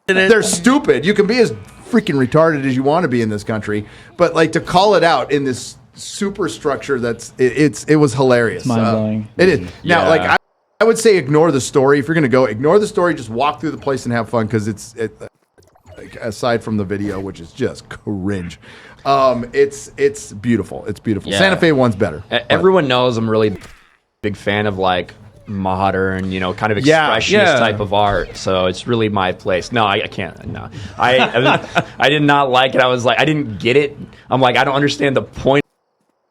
They're stupid. You can be as freaking retarded as you want to be in this country, but like to call it out in this superstructure, it was hilarious. It's mind-blowing. It is. Now, like I would say ignore the story. If you're going to go, ignore the story. Just walk through the place and have fun because like, aside from the video, which is just cringe, it's beautiful. It's beautiful. Yeah. Santa Fe one's better. Everyone knows I'm really big fan of like modern, kind of expressionist type of art. So it's really my place. No, I can't. No, I did not like it. I was like, I didn't get it. I'm like, I don't understand the point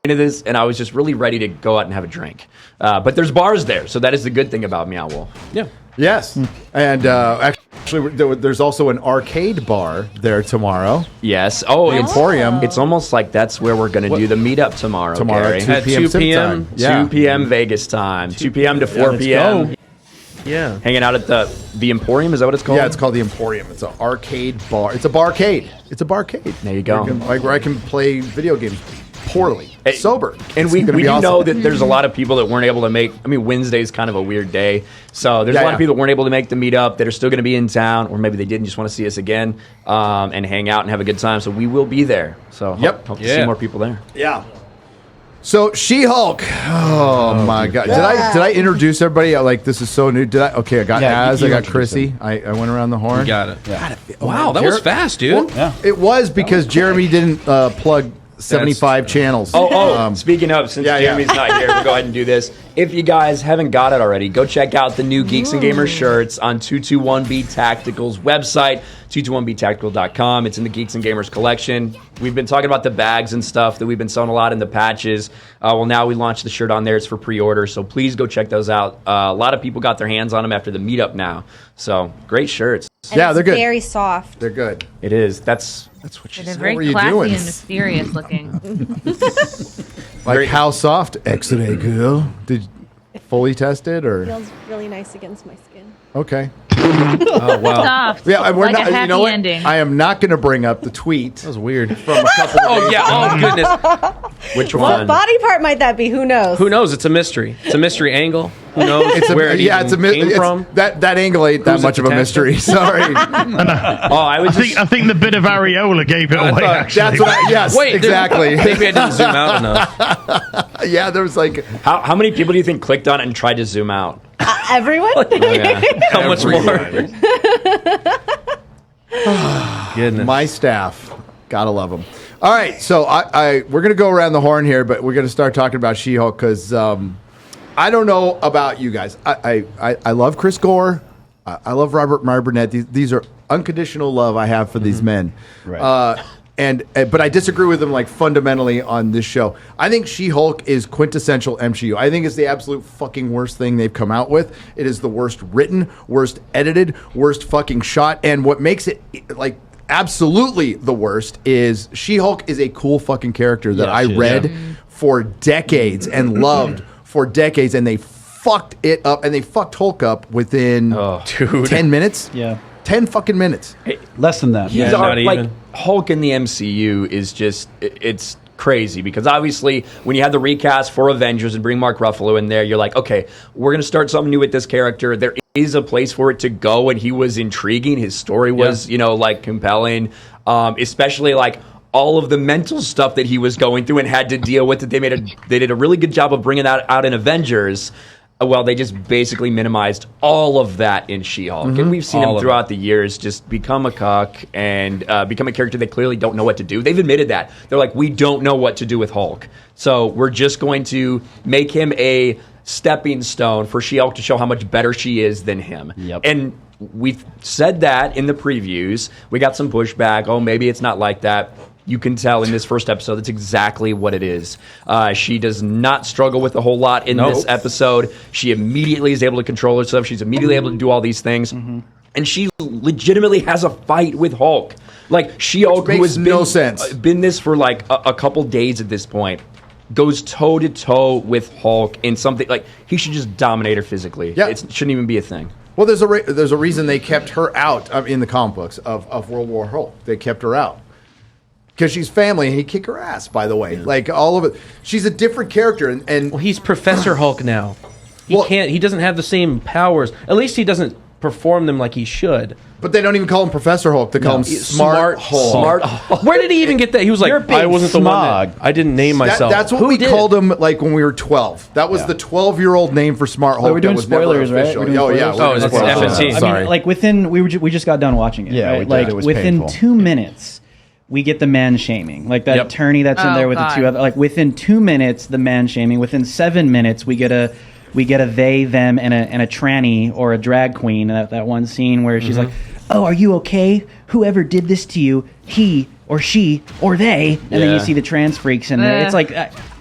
of this, and I was just really ready to go out and have a drink. But there's bars there, so that is the good thing about Meow Wolf. Yeah. Yes, and actually, there's also an arcade bar there tomorrow. Yes. Oh, the Emporium. It's almost like that's where we're going to do the meetup tomorrow. Tomorrow, Gary. at 2 p.m. 2 p.m. Vegas time. 2 p.m. to 4 p.m. Yeah. Hanging out at the Emporium. Is that what it's called? Yeah, it's called the Emporium. It's an arcade bar. It's a barcade. It's a barcade. There you go. Where I can play video games poorly, sober. And we do know that there's a lot of people that weren't able to make. I mean, Wednesday's kind of a weird day, so there's a lot of people that weren't able to make the meetup that are still going to be in town, or maybe they didn't just want to see us again and hang out and have a good time. So we will be there. So hope to see more people there. Yeah. So She-Hulk. Oh my God! Did I introduce everybody? Like this is so new. Did I? Okay, I got Az. I got Chrissy. I went around the horn. You got it. Yeah. Wow, that was fast, dude. Well, it was because Jeremy didn't plug 75 channels. Speaking of, since Jeremy's not here, we'll go ahead and do this. If you guys haven't got it already, go check out the new Geeks and Gamers shirts on 221B Tactical's website, 221btactical.com. It's in the Geeks and Gamers collection. We've been talking about the bags and stuff that we've been selling a lot in the patches. Well, now we launched the shirt on there. It's for pre-order, so please go check those out. A lot of people got their hands on them after the meetup now. So, great shirts. And they're good. Very soft. They're good. It is. That's what she They're said. very classy and mysterious looking. Like how soft? X-ray girl. Did fully tested or? Feels really nice against my skin. Okay. Oh wow. Soft. Yeah, we're like not. a happy You know what? ending. I am not going to bring up the tweet. That was weird. From a couple. Oh yeah. Oh goodness. Which What one? body part might that be? Who knows? Who knows? It's a mystery. It's a mystery angle. Who knows where it came from? That angle ain't that much of a mystery. Sorry. I think the bit of areola gave it away. Actually, that's what. Yes. Wait, exactly. Maybe I didn't zoom out enough. Yeah, there was like. How many people do you think clicked on it and tried to zoom out? Everyone? How much more? Goodness. My staff. Gotta love them. All right, so we're going to go around the horn here, but we're going to start talking about She-Hulk because I don't know about you guys. I love Chris Gore. I love Robert Burnett. These are unconditional love I have for these men. Right. But I disagree with them like fundamentally on this show. I think She-Hulk is quintessential MCU. I think it's the absolute fucking worst thing they've come out with. It is the worst written, worst edited, worst fucking shot. And what makes it like absolutely the worst is She-Hulk is a cool fucking character that I read for decades and loved for decades, and they fucked it up, and they fucked Hulk up within 10 minutes. Yeah. 10 fucking minutes. Less than that. He's not like even. Hulk in the MCU is just it's crazy because obviously when you have the recast for Avengers and bring Mark Ruffalo in there, you're like, okay, we're gonna start something new with this character. There is a place for it to go, and he was intriguing. His story was, like compelling, especially like all of the mental stuff that he was going through and had to deal with. They did a really good job of bringing that out in Avengers. Well, they just basically minimized all of that in She-Hulk. And we've seen him throughout the years just become a cuck and become a character they clearly don't know what to do. They've admitted that. They're like, we don't know what to do with Hulk. So we're just going to make him a stepping stone for She-Hulk to show how much better she is than him. Yep. And we've said that in the previews. We got some pushback. Oh, maybe it's not like that. You can tell in this first episode that's exactly what it is. She does not struggle with a whole lot in this episode. She immediately is able to control herself. She's immediately able to do all these things. And she legitimately has a fight with Hulk. Like, She-Hulk, who has been this for like a couple days at this point, goes toe-to-toe with Hulk in something like he should just dominate her physically. Yeah. It shouldn't even be a thing. Well, there's a reason they kept her out in the comic books of World War Hulk. They kept her out. Because she's family, and he'd kick her ass, by the way. Like, all of it. She's a different character. And well, he's Professor Hulk now. He doesn't have the same powers. At least he doesn't perform them like he should. But they don't even call him Professor Hulk. They call him Smart Hulk. Smart Hulk. Where did he even get that? He was like, I wasn't the one. I didn't name myself. That's what we called him like when we were 12. That was the 12-year-old name for Smart Hulk. We're doing spoilers, right? Oh, yeah. Oh, it's FNT. Sorry. I mean, like we just got done watching it. Yeah, right? Like within 2 minutes, we get the man shaming. Like that attorney that's in there with the two other. Like within 2 minutes, the man shaming. Within 7 minutes, we get a they, them, and a tranny or a drag queen. That one scene where she's like, "Oh, are you okay? Whoever did this to you, he or she or they," and then you see the trans freaks in there. It's like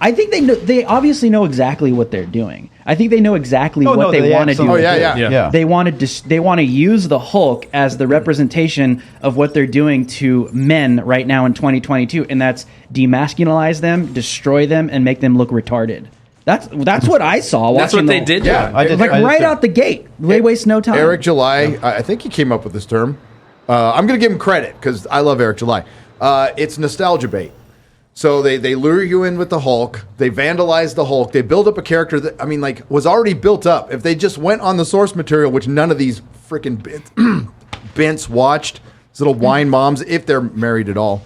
I think they obviously know exactly what they're doing. I think they know exactly what they want to do. Oh yeah. They want to use the Hulk as the representation of what they're doing to men right now in 2022, and that's demasculinize them, destroy them, and make them look retarded. That's what I saw. That's what they did. Yeah, I did right out the gate. They waste no time. Eric July, I think he came up with this term. I'm going to give him credit because I love Eric July. It's nostalgia bait. So they lure you in with the Hulk. They vandalize the Hulk. They build up a character that, I mean, like, was already built up. If they just went on the source material, which none of these freaking Bents watched, these little wine moms, if they're married at all,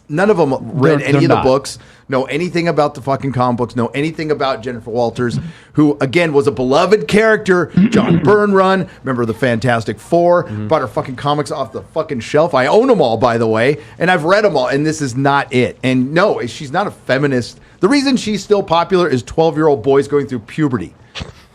none of them read any of the books, know anything about the fucking comic books, know anything about Jennifer Walters, who, again, was a beloved character. John Byrne run. Remember the Fantastic Four? Bought her fucking comics off the fucking shelf. I own them all, by the way, and I've read them all, and this is not it. And no, she's not a feminist. The reason she's still popular is 12-year-old boys going through puberty.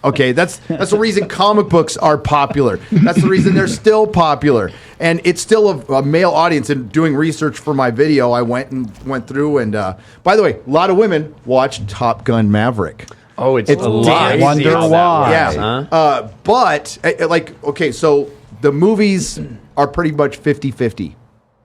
Okay, that's the reason comic books are popular. That's the reason they're still popular. And it's still a male audience. And doing research for my video, I went through and, by the way, a lot of women watch Top Gun Maverick. Oh, it's a lot. Wonder why. Yeah. But, okay, so the movies are pretty much 50-50.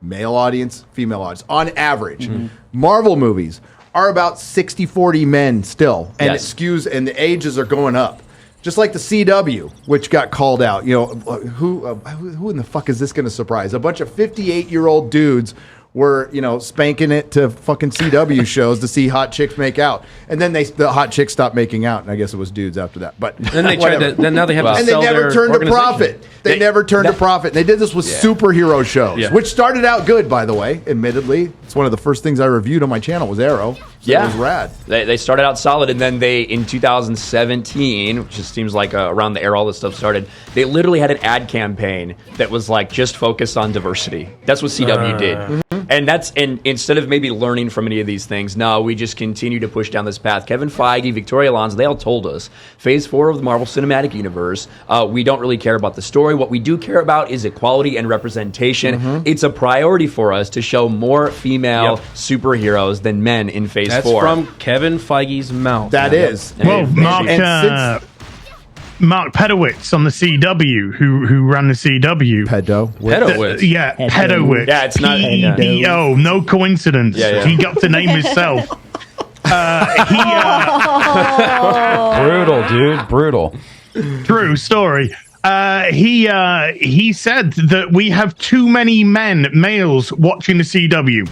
Male audience, female audience, on average. Marvel movies are about 60-40 men still. And it skews, and the ages are going up. Just like the CW, which got called out. You know, who in the fuck is this going to surprise? A bunch of 58-year-old dudes were, spanking it to fucking CW shows to see hot chicks make out. And then the hot chicks stopped making out, and I guess it was dudes after that. But then they tried to, then now they have to and sell they never their turned to organization. profit. They never turned to profit. They did this with superhero shows, which started out good, by the way, admittedly. It's one of the first things I reviewed on my channel was Arrow. So it was rad. They started out solid, and then in 2017, which just seems like around the era all this stuff started, they literally had an ad campaign that was like just focused on diversity. That's what CW did. And instead of maybe learning from any of these things, no, we just continue to push down this path. Kevin Feige, Victoria Alonso, they all told us, Phase 4 of the Marvel Cinematic Universe, we don't really care about the story. What we do care about is equality and representation. It's a priority for us to show more female superheroes than men in Phase 4. That's from Kevin Feige's mouth. That is. Well, Mark Pedowitz on the CW, who ran the CW. Pedowitz. Pedowitz. Yeah, it's not P-E-O, no coincidence. He got to name himself. Brutal, dude. Brutal. True story. He said that we have too many males watching the CW.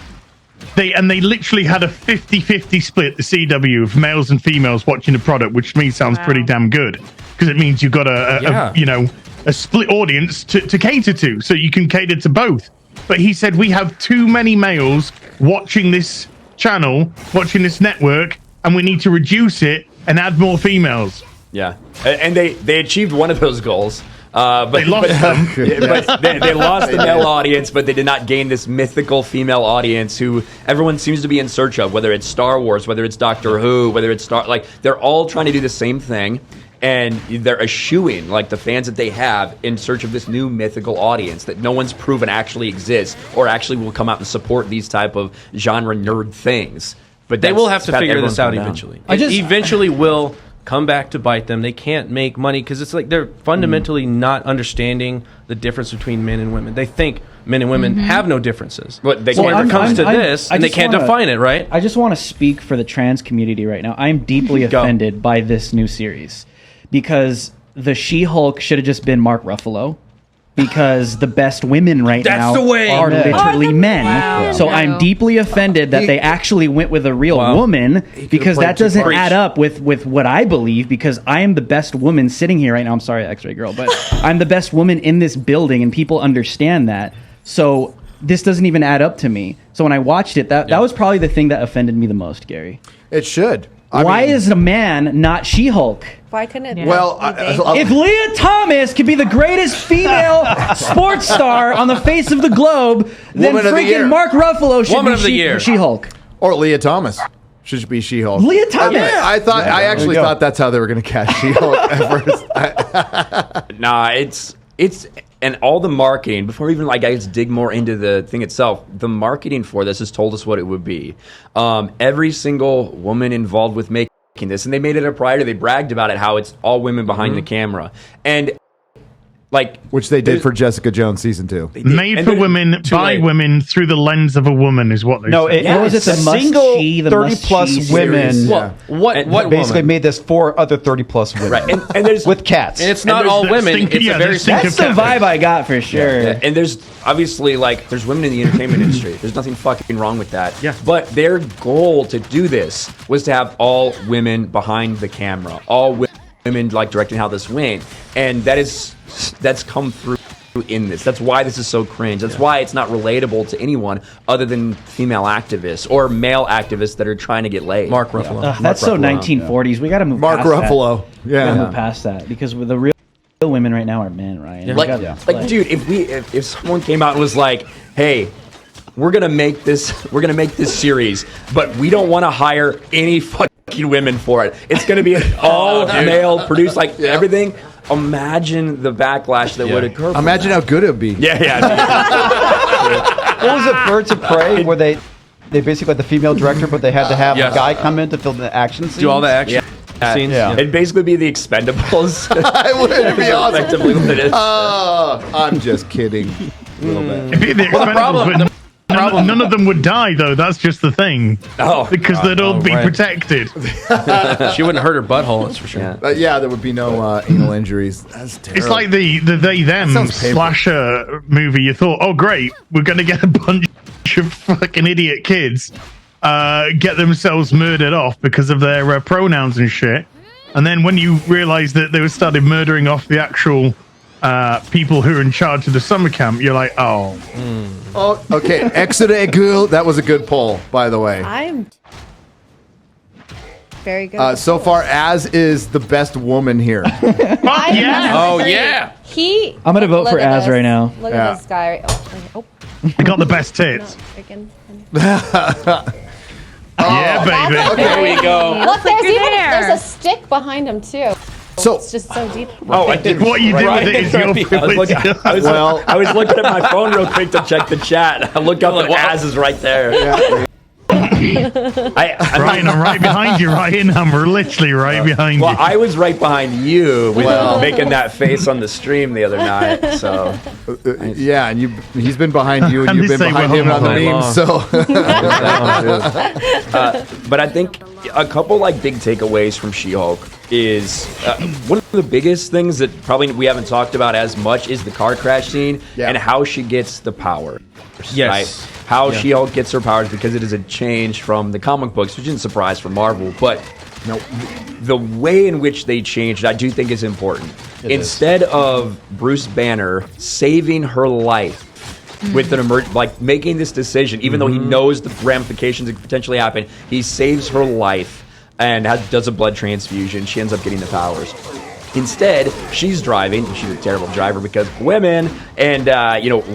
They literally had a 50-50 split, the CW, of males and females watching the product, which to me sounds pretty damn good, because it means you've got a split audience to cater to, so you can cater to both. But he said we have too many males watching this channel, watching this network, and we need to reduce it and add more females. Yeah, and they achieved one of those goals. But They lost them. but they lost the male audience, but they did not gain this mythical female audience who everyone seems to be in search of. Whether it's Star Wars, whether it's Doctor Who, whether it's they're all trying to do the same thing, and they're eschewing like the fans that they have in search of this new mythical audience that no one's proven actually exists or actually will come out and support these type of genre nerd things. But They will have to got figure this out everyone down. eventually. I Eventually will come back to bite them. They can't make money because it's like they're fundamentally not understanding the difference between men and women. They think men and women have no differences. But they So when can't. it comes to I'm- this, I and they just can't wanna- define it, right? I just want to speak for the trans community right now. I'm deeply Go. offended by this new series because the She-Hulk should have just been Mark Ruffalo. Because the best women right That's now the way. are literally men. Wow. So No. I'm deeply offended that they actually went with a real Wow. woman because played that two doesn't parts. add up with what I believe because I am the best woman sitting here right now. I'm sorry, X-Ray Girl, but I'm the best woman in this building and people understand that. So this doesn't even add up to me. So when I watched it, that was probably the thing that offended me the most, Gary. It should. Why is a man not She-Hulk? Why couldn't it? Well, If Leah Thomas could be the greatest female sports star on the face of the globe, then Woman of the year. freaking Mark Ruffalo should Woman be of the year. She-Hulk. or Leah Thomas should be She-Hulk. Leah Thomas. I actually go. thought that's how they were going to cast She-Hulk at first. Nah, it's and all the marketing before we even I guess dig more into the thing itself. The marketing for this has told us what it would be. Every single woman involved with making this, and they made it a priority. They bragged about it, how it's all women behind the camera, and like Which they did for Jessica Jones season 2. Made for women, by late. women, through the lens of a woman is what they No, say. What was it? The single must-she, the 30-plus must-she women series? Yeah. What basically woman? made this for other 30-plus women. right, and there's with cats. And it's not there's all that women. stink- It's yeah, a very there's stink That's the of vibe I got for sure. Yeah, and there's obviously there's women in the entertainment industry. There's nothing fucking wrong with that. Yeah. But their goal to do this was to have all women behind the camera, all women directing how this went, and that's come through in this. That's why this is so cringe. That's why it's not relatable to anyone other than female activists or male activists that are trying to get laid. Mark Ruffalo. That's so Ruffalo, 1940s. We got to move Mark past Ruffalo. that. We gotta Yeah. move past that because with the real women right now are men, Ryan. Like, We gotta- dude, if someone came out and was like, "Hey, we're gonna make this series, but we don't want to hire any fucking women for it. It's gonna be an all male produced, everything." Imagine the backlash that would occur. from Imagine that. how good it would be. Yeah. What was it, Birds of Prey, where they basically had the female director, but they had to have Yes. a guy come in to film the action scenes? Do all the action scenes. Yeah. It'd basically be the Expendables. It would be awesome. Effectively what it is. I'm just kidding. A little bit. It'd be the Expendables, but none of them would die, though. That's just the thing. Oh, Because they'd all be right. protected. She wouldn't hurt her butthole, that's for sure. Yeah. Yeah, there would be no anal injuries. That's terrible. It's like the they them sounds painful. slasher movie. You thought, oh great, we're gonna get a bunch of fucking idiot kids get themselves murdered off because of their pronouns and shit. And then when you realize that they were started murdering off the actual people who are in charge of the summer camp, you're like, oh. Oh, okay. Exeter Girl. That was a good poll, by the way. I'm very good. So far, Az is the best woman here. Fuck yeah! Oh, yeah. I'm gonna vote look for at Az this. right now. Look Yeah. at this guy. Right, oh, I got the best no, tits. freaking. Yeah, baby. There we go. Look, there's good even hair. there's a stick behind him too. So, It's just so deep. Oh, I did. What you do with it is your I was, looking, I was looking at my phone real quick to check the chat. I look up and Az is right there. Ryan, I'm right behind you, Ryan. I'm literally right behind Well, you. I was right behind you with Well. making that face on the stream the other night. So yeah, and he's been behind you, and And you've they been say behind we're him on the home memes. all So, but I think a couple big takeaways from She-Hulk is one of the biggest things that probably we haven't talked about as much is the car crash scene Yeah. and how she gets the power. Yes. Right? How She-Hulk gets her powers because it is a change from the comic books, which isn't a surprise for Marvel, but the way in which they changed, I do think is important. Instead of Bruce Banner saving her life with an making this decision, even though he knows the ramifications that could potentially happen, he saves her life and does a blood transfusion. She ends up getting the powers. Instead, she's driving. She's a terrible driver because women, and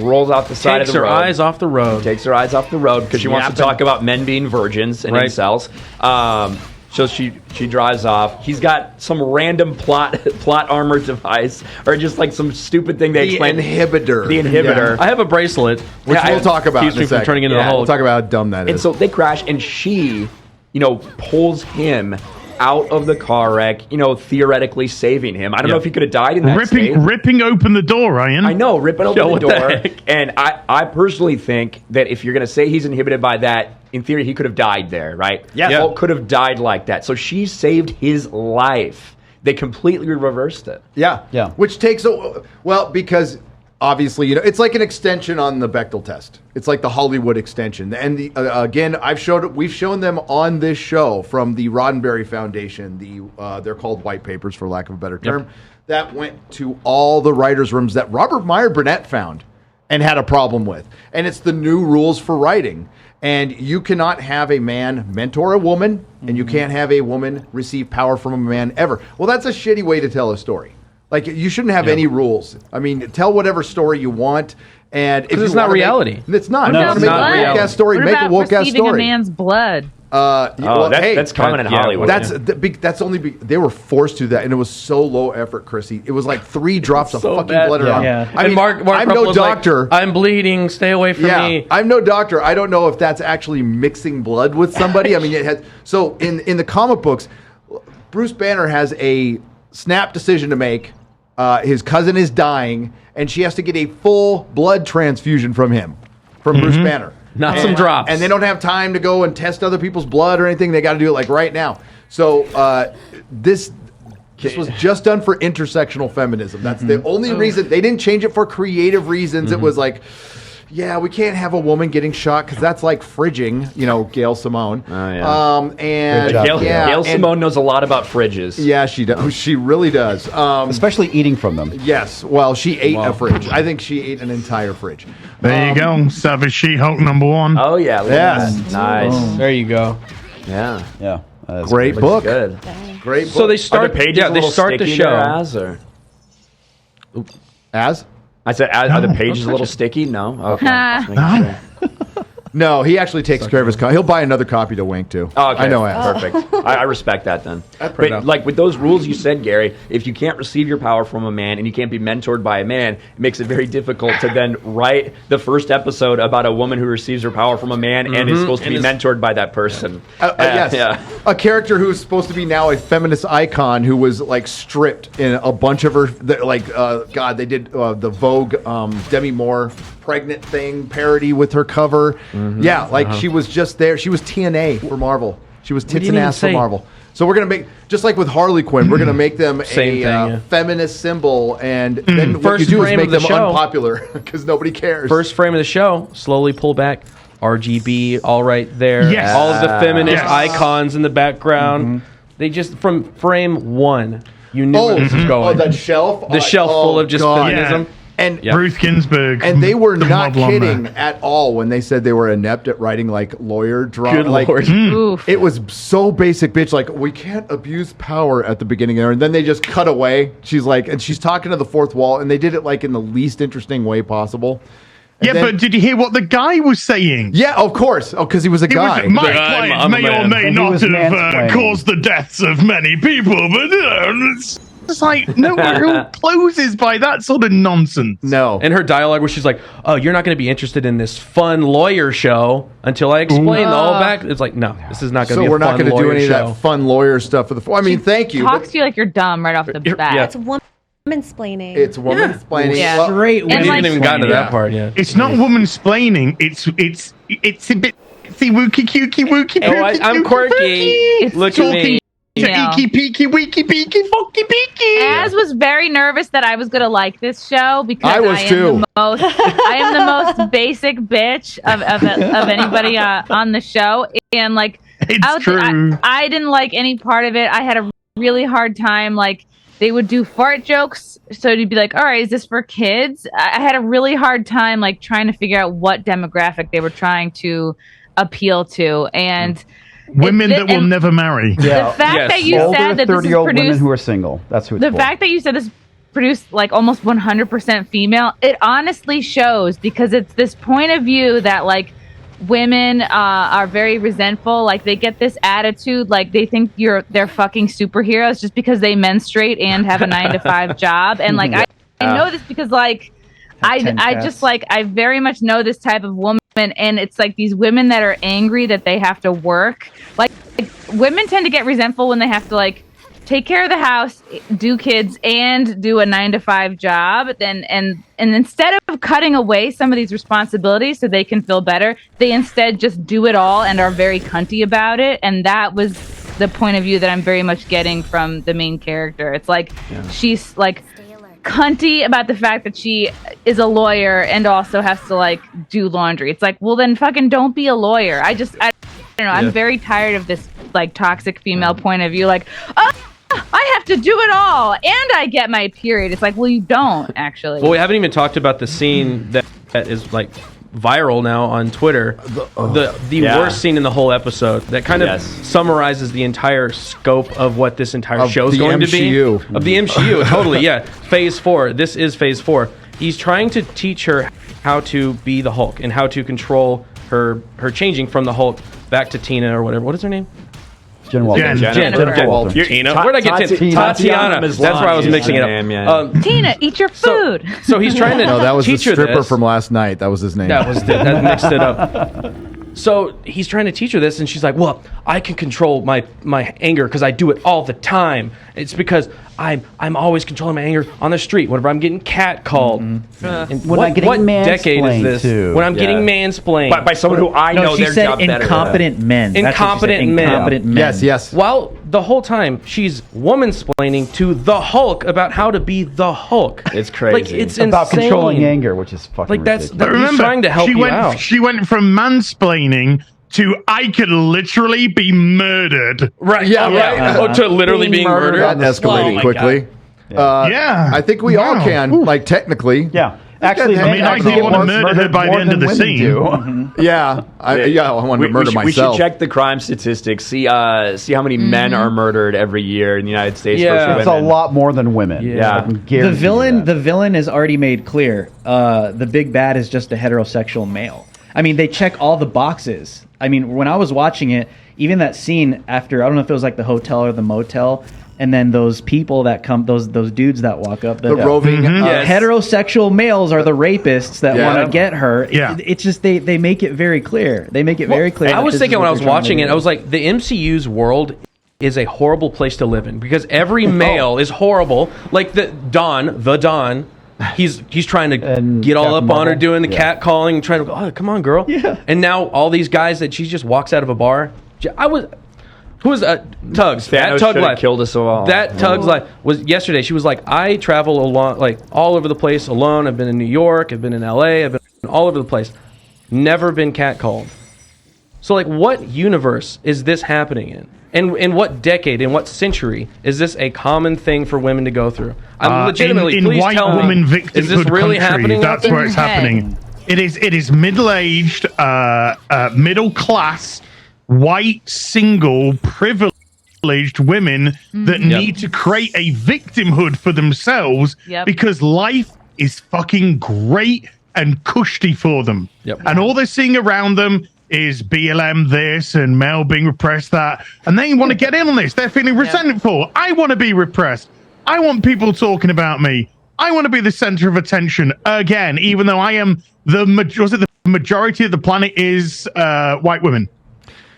rolls off the side of the road. Takes her eyes off the road. Takes her eyes off the road because she wants to talk about men being virgins and incels. So she drives off. He's got some random plot armor device, or just like some stupid thing they explain. The inhibitor. Yeah. I have a bracelet, which we'll talk about. Keeps me from turning into the Hulk. We'll talk about how dumb that is. And so they crash, and she, pulls him out of the car wreck, theoretically saving him. I don't know if he could have died in that state. Ripping open the door, Ryan. I know, ripping open the door. And I personally think that if you're going to say he's inhibited by that, in theory, he could have died there, right? Yeah. Hulk could have died like that. So she saved his life. They completely reversed it. Yeah. Which takes because obviously, it's like an extension on the Bechdel test. It's like the Hollywood extension. And again, we've shown them on this show from the Roddenberry Foundation. They're called white papers, for lack of a better term. That went to all the writers' rooms that Robert Meyer Burnett found and had a problem with. And it's the new rules for writing. And you cannot have a man mentor a woman, and you can't have a woman receive power from a man ever. Well, that's a shitty way to tell a story. Like, you shouldn't have any rules. I mean, tell whatever story you want. And if it's not reality. It's not. No, If you want to make a woke-ass story, what make a about woke-ass receiving story. a man's blood? That's common in Hollywood. That's only they were forced to do that, and it was so low effort, Chrissy. It was like 3 drops of fucking blood. I mean, Mark I'm no Ruffalo's doctor. Like, I'm bleeding. Stay away from me. I'm no doctor. I don't know if that's actually mixing blood with somebody. I mean, it has. So in the comic books, Bruce Banner has a snap decision to make. His cousin is dying, and she has to get a full blood transfusion from Bruce Banner. Not some drops. And they don't have time to go and test other people's blood or anything. They got to do it like right now. So this was just done for intersectional feminism. That's the only reason. They didn't change it for creative reasons. It was like, we can't have a woman getting shot because that's like fridging, Gail Simone. Oh, yeah. And Gail Simone knows a lot about fridges. Yeah, she does. She really does. Especially eating from them. Yes. Well, she ate a fridge. I think she ate an entire fridge. There you go. Savage She-Hulk #1. Oh, yeah. Look at that. Nice. Oh. There you go. Yeah. Yeah. Great book. Good. Great book. So they start. They start the show. As? I said, are the pages a little sticky? No. Okay. Just making sure. No, he actually takes care of his copy. He'll buy another copy to wink to. Oh, okay. I know As. Perfect. I respect that then. But like with those rules you said, Gary, if you can't receive your power from a man and you can't be mentored by a man, it makes it very difficult to then write the first episode about a woman who receives her power from a man and is supposed to be mentored by that person. Yes. Yeah. A character who's supposed to be now a feminist icon who was like stripped in a bunch of her, they did the Vogue Demi Moore pregnant thing parody with her cover. Yeah, like she was just there. She was TNA for Marvel. She was tits and ass for Marvel. So we're going to make, just like with Harley Quinn, we're going to make them feminist symbol, and then what you do is make them unpopular because nobody cares. First frame of the show, slowly pull back. RGB, all right there. Yes. All of the feminist icons in the background. They just, from frame 1, you knew where this was going. Oh, that shelf? The shelf full of just feminism. Yeah. And Ruth Ginsburg. And they were not kidding at all when they said they were inept at writing like lawyer drama. Good like, Lord. It was so basic, bitch. Like, we can't abuse power at the beginning there. And then they just cut away. She's like, and she's talking to the fourth wall, and they did it like in the least interesting way possible. And but did you hear what the guy was saying? Yeah, of course. Oh, because he was a guy. My client may or may not have caused the deaths of many people, but it's like no one closes by that sort of nonsense. No. And her dialogue where she's like, oh, you're not going to be interested in this fun lawyer show until I explain the whole back. It's like, no, this is not going to be a fun lawyer show. So we're not going to do any of that fun lawyer stuff for the... I mean, thank you. Talks to you like you're dumb right off the bat. It's woman-splaining. It's woman-splaining. Yeah. Straight we haven't even gotten to that part yet. It's not woman-splaining. It's a bit... See, wookie, cukey, wookie, pookie, I'm quirky. Look at me. Eeky, peeky, weeky, peeky, fokey, peeky. Az was very nervous that I was going to like this show because I am the most basic bitch of anybody on the show. And like, I didn't like any part of it. I had a really hard time. Like, they would do fart jokes. So you'd be like, all right, is this for kids? I had a really hard time, like, trying to figure out what demographic they were trying to appeal to. And Women that will never marry. Yeah. The fact that you Older said that this is 30-year-old women produced, who are single. That's who it's the for. fact that you said this produced like almost 100% female, it honestly shows, because it's this point of view that like women are very resentful. Like they get this attitude, like they think they're fucking superheroes just because they menstruate and have a 9-to-5 job. And like I know this because like I just like I very much know this type of woman, and it's like these women that are angry that they have to work. Like women tend to get resentful when they have to like take care of the house, do kids, and do a 9-to-5 job. And instead of cutting away some of these responsibilities so they can feel better, they instead just do it all and are very cunty about it. And that was the point of view that I'm very much getting from the main character. It's like she's like cunty about the fact that she is a lawyer and also has to like do laundry. It's like, well then fucking don't be a lawyer. I don't know. I'm very tired of this like toxic female point of view. Like, oh, I have to do it all and I get my period. It's like, well, you don't actually. Well, we haven't even talked about the scene that is like viral now on Twitter. The worst scene in the whole episode that kind of summarizes the entire scope of what this entire show is going to be. Of the MCU. Totally, yeah. Phase 4. This is Phase 4. He's trying to teach her how to be the Hulk and how to control her changing from the Hulk back to Tina or whatever. What is her name? Jen Walter. Jennifer Walter. Tina. Where'd I get Tatiana? That's where I was mixing it up. Tina, eat your food. So he's trying to No, that was the teach her stripper this. from last night. That was his name. That mixed it up. So he's trying to teach her this, and she's like, "Well, I can control my anger because I do it all the time. It's because I'm always controlling my anger on the street whenever I'm getting catcalled." And what decade is this? Too. When I'm getting mansplained by someone who I know she their said job better. incompetent men. That's what she said, incompetent men. Yes. Well, the whole time she's woman-splaining to the Hulk about how to be the Hulk. It's crazy. Like it's about insane. controlling anger, which is fucking Like that's ridiculous. But remember, he's trying to help you out. She went from mansplaining to I could literally be murdered. Right. Yeah, right. Oh, to literally being murdered. That escalated quickly. I think we all can, like technically. Yeah. Actually, I mean, I do want to murder her by the end of the scene. Yeah, I wanted to murder myself. We should check the crime statistics. See how many men are murdered every year in the United States. Yeah. It's a lot more than women. Yeah. I can guarantee The villain is already made clear. The big bad is just a heterosexual male. I mean, they check all the boxes. I mean, when I was watching it, even that scene after, I don't know if it was like the hotel or the motel, and then those people that come, those dudes that walk up, the roving heterosexual males are the rapists that want to get her. Yeah. It's just they make it very clear. They make it very clear. I was thinking when I was watching it, I was like, like, the MCU's world is a horrible place to live in because every male is horrible. Like the Don. He's trying to get all Captain up on her, Marvel. doing the cat calling, trying to go, oh, come on, girl. Yeah. And now all these guys that she just walks out of a bar. Who was Tugs? That Tug life killed us all. That Tug's life was yesterday. She was like, I travel along, like all over the place alone. I've been in New York. I've been in LA. I've been all over the place. Never been catcalled. So like, what universe is this happening in? And in what decade, in what century is this a common thing for women to go through? I'm legitimately, in please white tell woman me, victimhood is this really country, happening? That's where it's happening. It is middle-aged, middle class, white, single, privileged women that need to create a victimhood for themselves because life is fucking great and cushy for them. And all they're seeing around them is BLM this and male being repressed that, and they want to get in on this. They're feeling resentful. I want to be repressed. I want people talking about me. I want to be the center of attention again, even though I am the majority of the planet is white women.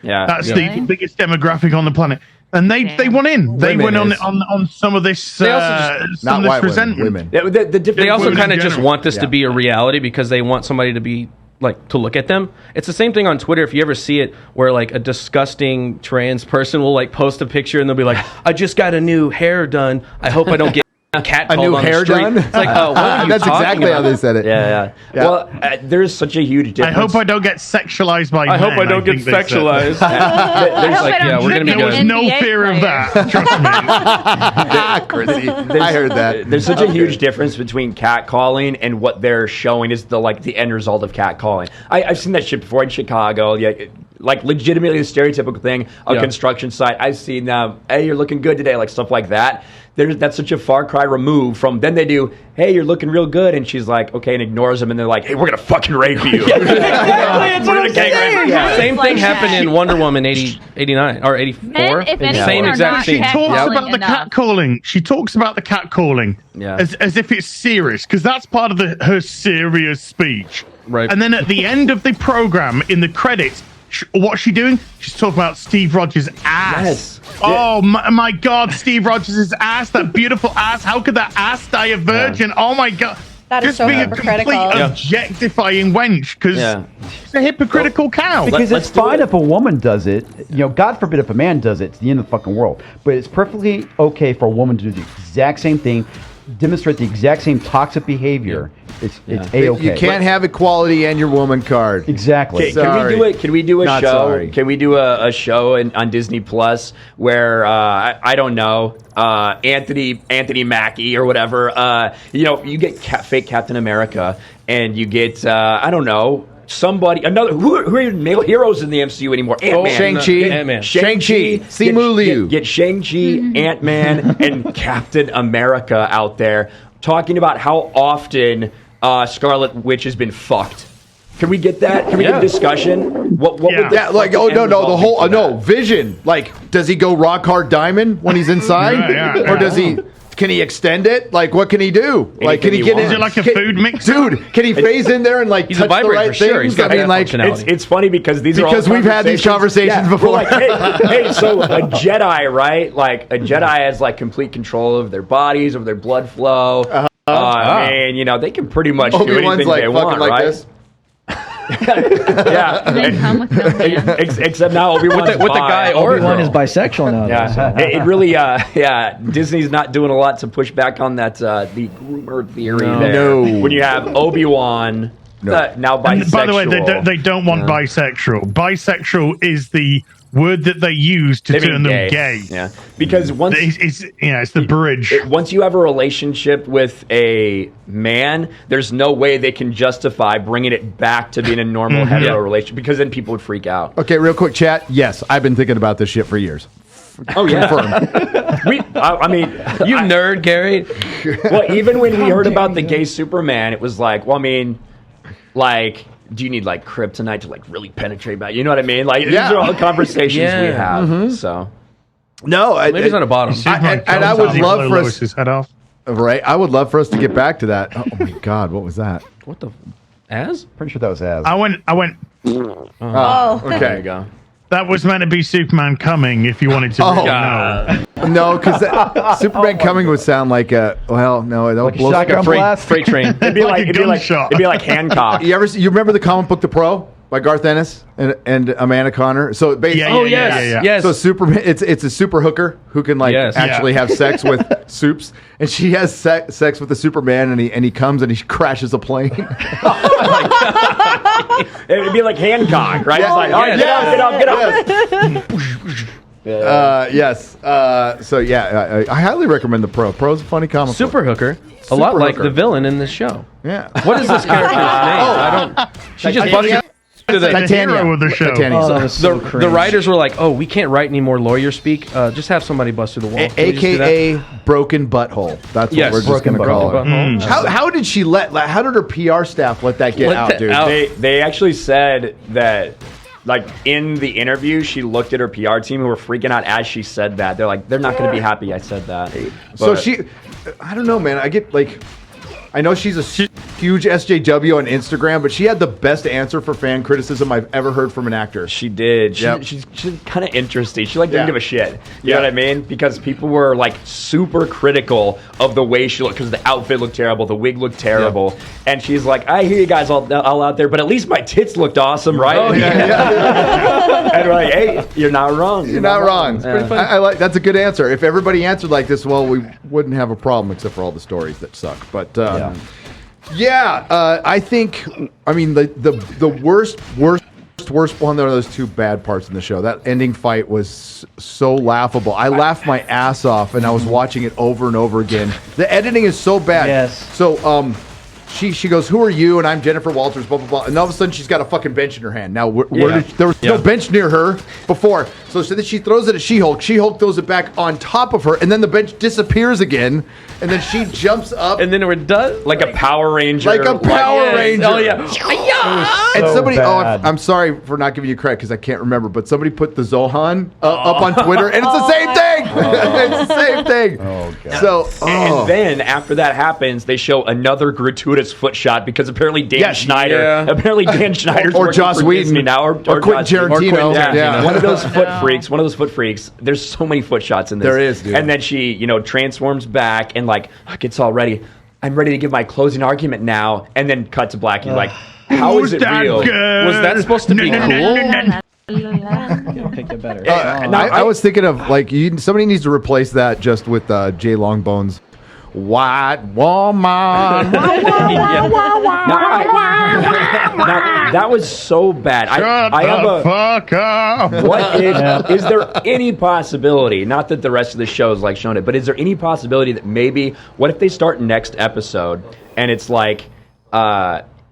Yeah, that's the biggest demographic on the planet, and they want in. They went on some of this. They also some of this resentment. They also kind of just want this to be a reality because they want somebody to be like to look at them. It's the same thing on Twitter. If you ever see it, where like a disgusting trans person will like post a picture and they'll be like, "I just got a new hair done. I hope I don't get." Cat a new on hair the street. done? It's like, oh, what are you that's talking exactly about? how they said it. Yeah. Well, there's such a huge difference. I hope I don't get sexualized by I hope I don't get sexualized. There's like, yeah, we're gonna be there was good. no fear of that. Trust me. Chrissy, I heard that. There's such a huge difference between catcalling and what they're showing is the end result of catcalling. I've seen that shit before in Chicago. Yeah, like legitimately the stereotypical thing of construction site. I've seen hey, you're looking good today, like stuff like that. That's such a far cry removed from. Then they do, hey, you're looking real good, and she's like, okay, and ignores him, and they're like, hey, we're gonna fucking rape you. Same thing happened in Wonder Woman 89 or 84. Same exact scene. She talks about the catcalling. She talks about the catcalling as if it's serious, because that's part of her serious speech. Right. And then at the end of the program, in the credits, what's she doing? She's talking about Steve Rogers' ass. Yes. Oh my God, Steve Rogers' ass, that beautiful ass. How could that ass die a virgin? Oh my God. That is so hypocritical. Just being a complete objectifying wench, because it's a hypocritical cow. Because it's fine if a woman does it. You know, God forbid if a man does it, it's the end of the fucking world. But it's perfectly okay for a woman to do the exact same thing, demonstrate the exact same toxic behavior. It's A-okay. You can't have equality and your woman card. Exactly. Can we do a show? Sorry. Can we do a show on Disney Plus where I don't know, Anthony Mackie or whatever, you get fake Captain America, and you get I don't know, somebody, another, who are your male heroes in the MCU anymore? Ant-Man. Shang-Chi. Simu Liu. Get Shang-Chi, Ant-Man, and Captain America out there talking about how often Scarlet Witch has been fucked. Can we get that? Can we get a discussion? What would that like? Oh no, the whole Vision. Like, does he go rock hard diamond when he's inside, or does he? Can he extend it? Like, what can he do? Anything like, can he get in? Is it like a food mix? Dude, can he phase in there and like he's touch a vibrator the right for sure. He's got functionality. It's funny because these are all we've had these conversations before. We're like, hey, so a Jedi, right? Like a Jedi has like complete control of their bodies, of their blood flow. And they can pretty much do anything they want, like right? This. And they come with no man. Except now Obi-Wan's with the guy Obi-Wan is bisexual now. Yeah, it really, Disney's not doing a lot to push back on that the groomer theory there. No. When you have Obi-Wan now bisexual. And by the way, they don't want bisexual. Bisexual is the word that they use to turn them gay. Yeah, because once it's the bridge. Once you have a relationship with a man, there's no way they can justify bringing it back to being a normal hetero relationship, because then people would freak out. Okay, real quick, chat. Yes, I've been thinking about this shit for years. Oh yeah, I mean, you nerd, Gary. Well, even when we heard about the gay Superman, it was like, well, I mean, like, do you need like kryptonite to like really penetrate back? You know what I mean? Like, these are all the conversations we have. So no, maybe it's on the bottom. And I would love for us his head off. Right, I would love for us to get back to that. Oh my God, what was that? What the Az? Pretty sure that was Az. I went. Okay, there you go. That was meant to be Superman coming. If you wanted to know. No, because Superman coming would sound like a like a shotgun blast? Freight train. It'd be like Hancock. You remember the comic book The Pro by Garth Ennis and Amanda Conner? So basically, yes. So Superman, it's a super hooker who can actually have sex with soups, and she has sex with the Superman, and he comes and he crashes a plane. It'd be like Hancock, right? Yeah. It's like, get up. Yes. I highly recommend The Pro. Pro's a funny comic book. Super hooker. A lot like the villain in this show. Yeah. What is this character's name? She just busted to the Titania. With the show. The writers were like, "Oh, we can't write any more lawyer speak. Just have somebody bust through the wall." AKA broken butthole. That's what we're just going to call it. How did she how did her PR staff let that get out, dude? They actually said that, like, in the interview, she looked at her PR team who were freaking out as she said that. They're like, they're not going to be happy I said that. So I don't know, man. I know she's a huge SJW on Instagram, but she had the best answer for fan criticism I've ever heard from an actor. She did. She's kind of interesting. She didn't give a shit. You know what I mean? Because people were like super critical of the way she looked, because the outfit looked terrible, the wig looked terrible, and she's like, I hear you guys all out there, but at least my tits looked awesome, right? Oh, And we're like, hey, you're not wrong. You're not wrong. I like that's a good answer. If everybody answered like this, well, we wouldn't have a problem, except for all the stories that suck. But I think, the worst one of those two bad parts in the show, that ending fight was so laughable. I laughed my ass off, and I was watching it over and over again. The editing is so bad. Yes. So she goes, "Who are you?" And I'm Jennifer Walters. Blah blah blah. And all of a sudden, she's got a fucking bench in her hand. Now, there was no bench near her before, so then she throws it at She-Hulk. She-Hulk throws it back on top of her, and then the bench disappears again. And then she jumps up, and then we're done like a Power Ranger. Like a Power Ranger. Oh yeah. And somebody, I'm sorry for not giving you credit because I can't remember, but somebody put the Zohan up on Twitter, and it's the same thing. It's the same thing. Oh god. So, and then after that happens, they show another gratuitous foot shot because apparently Dan Schneider's or Joss Whedon now, or Quentin Tarantino. Yeah. One of those foot freaks. There's so many foot shots in this. There is, dude. And then she, transforms back and gets all ready. I'm ready to give my closing argument now, and then cut to black. You're like, how is it real? Was that supposed to be cool? Picked it better. I was thinking of somebody needs to replace that just with Jay Longbone's white woman. Now, that was so bad. Fuck up. Is there any possibility, not that the rest of the show is like showing it, but is there any possibility that maybe, what if they start next episode and it's like,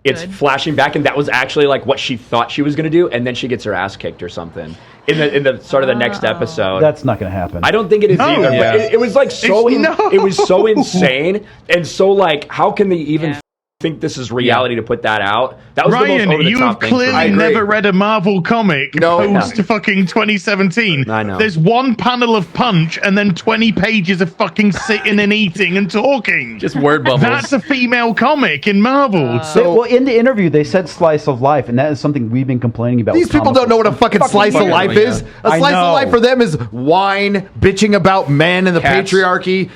it's flashing back and that was actually like what she thought she was going to do, and then she gets her ass kicked or something in the start of the next episode? That's not going to happen. I don't think it is either. But it was like it was so insane, and so like, how can they even think this is reality to put that out? That was Ryan, the most over the you top have thing. clearly never read a Marvel comic post fucking 2017. I know. There's one panel of Punch and then 20 pages of fucking sitting and eating and talking. Just word bubbles. That's a female comic in Marvel. Well, in the interview, they said slice of life, and that is something we've been complaining about. These people don't know what a fucking slice of life is. A slice of life for them is wine, bitching about men and the patriarchy,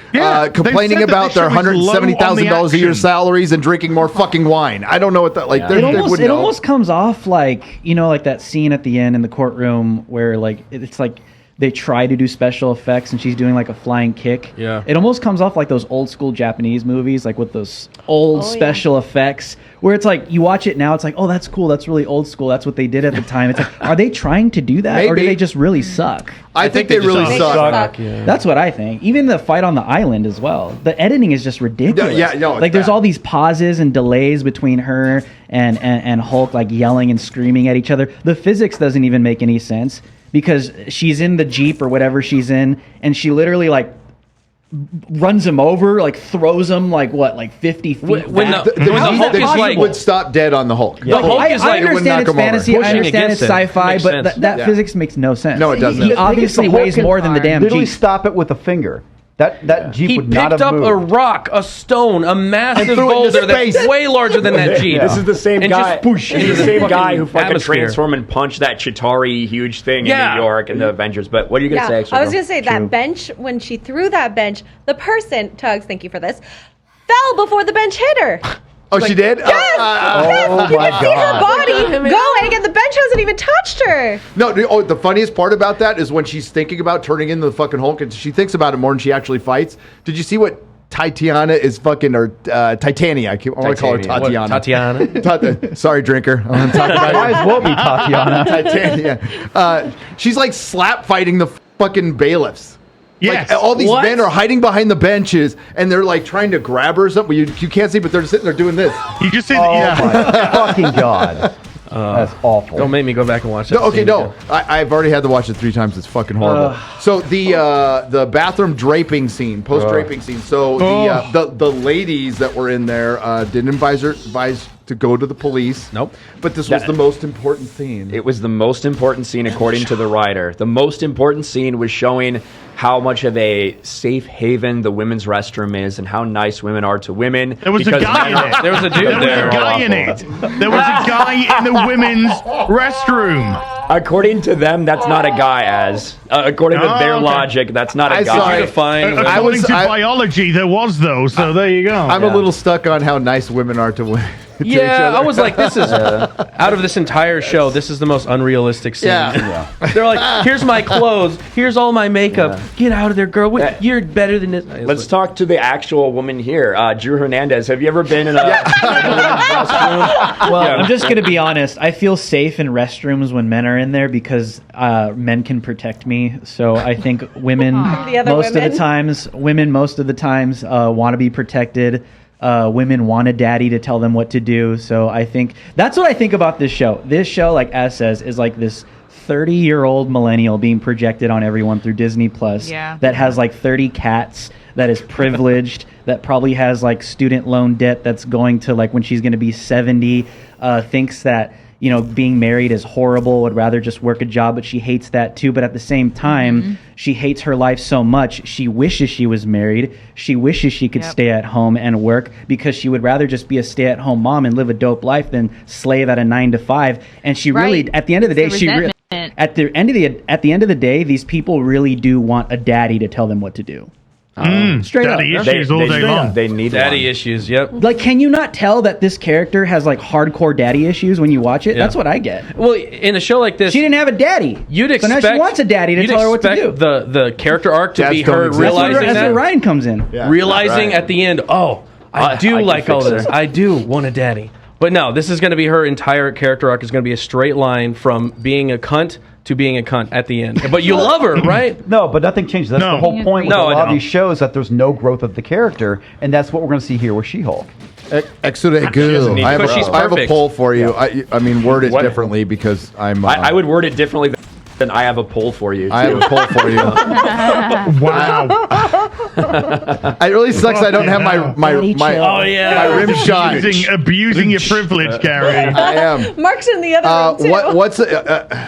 complaining about their $170,000 a year salaries, and drinking more fucking wine. I don't know what that It almost comes off like, like that scene at the end in the courtroom where like it's like they try to do special effects and she's doing like a flying kick. Yeah. It almost comes off like those old school Japanese movies, like with those old special effects where it's like you watch it now, it's like, oh, that's cool, that's really old school, that's what they did at the time. It's like, are they trying to do that, or do they just really suck? I think they really suck. That's what I think. Even the fight on the island as well. The editing is just ridiculous. Like there's all these pauses and delays between her and Hulk, like yelling and screaming at each other. The physics doesn't even make any sense because she's in the Jeep or whatever she's in, and she literally like runs him over, like throws him like 50 feet. When the Hulk is like would stop dead on the Hulk. The Hulk is like, I understand it's fantasy, I understand it's sci-fi, but that physics makes no sense. No, it doesn't. He obviously weighs more than the damn literally Jeep. Stop it with a finger. That Jeep he would not picked have up moved. a rock, a stone, a massive threw it into boulder that's space. way larger than that Jeep. This is the same And guy. just push This is into the the same guy who fucking fucking atmosphere. transformed and punched that Chitauri huge thing in New York in the Avengers. But what are you gonna say? I was gonna say that bench, when she threw that bench, the person, Tugs, thank you for this, fell before the bench hit her. Oh, she did? Yes! Yes! You can see her body going, and the bench hasn't even touched her. No, the funniest part about that is when she's thinking about turning into the fucking Hulk, and she thinks about it more than she actually fights. Did you see what Tatiana is fucking, or Titania? I want to call her Tatiana. Tatiana. Sorry, drinker. I'm going to talk about Might as well be Tatiana. Titania. She's like slap fighting the fucking bailiffs. Yes. Like, all these men are hiding behind the benches, and they're like trying to grab her or something. You can't see, but they're just sitting there doing this. You just said, my fucking god. That's awful. Don't make me go back and watch that. I've already had to watch it 3 times. It's fucking horrible. So the bathroom draping scene, post draping scene. So the ladies that were in there didn't advise to go to the police. Nope. But this was the most important scene. It was the most important scene according to the writer. The most important scene was showing how much of a safe haven the women's restroom is and how nice women are to women. There was a guy in it. There was a dude there. There was a guy in it. There was a guy in the women's restroom. According to them, that's not a guy, according to their logic, that's not a guy. According to biology, there was, though, so there you go. I'm a little stuck on how nice women are to women. Yeah, I was like, this is out of this entire show, this is the most unrealistic scene. Yeah. They're like, here's my clothes, here's all my makeup. Get out of there, girl. You're better than this. Let's talk to the actual woman here, Drew Hernandez. Have you ever been in a restroom? Well, I'm just gonna be honest. I feel safe in restrooms when men are in there because men can protect me. So I think women most of the times want to be protected. Women want a daddy to tell them what to do. So I think that's what I think about this show. This show, like Az says, is like this 30-year-old millennial being projected on everyone through Disney Plus that has like 30 cats, that is privileged, that probably has like student loan debt that's going to like when she's going to be 70, thinks that, you know, being married is horrible, would rather just work a job, but she hates that too. But at the same time, she hates her life so much, she wishes she was married. She wishes she could stay at home and work because she would rather just be a stay-at-home mom and live a dope life than slave at a 9 to 5. And she really, at the end of the day, at the end of the day, these people really do want a daddy to tell them what to do. Straight daddy up. issues all day long. They need daddy issues. Yep. Like, can you not tell that this character has like hardcore daddy issues when you watch it? That's what I get. Well, in a show like this, she didn't have a daddy. You'd expect so now she wants a daddy to tell her what to do. The character arc to be her realizing that's where Ryan comes in. Yeah. Realizing at the end, I do like all this. I do want a daddy. But no, this is going to be her entire character arc. Is going to be a straight line from being a cunt to being a cunt at the end. But you love her, right? No, but nothing changes. That's the whole point with a lot of these shows, that there's no growth of the character, and that's what we're going to see here with She-Hulk. I have a poll for you. I mean, word it differently because I'm... I would word it differently than I have a poll for you. I have a poll for you. Wow. It really sucks I don't have my rim shot. Abusing your privilege, Gary. I am. Mark's in the other room, too. What's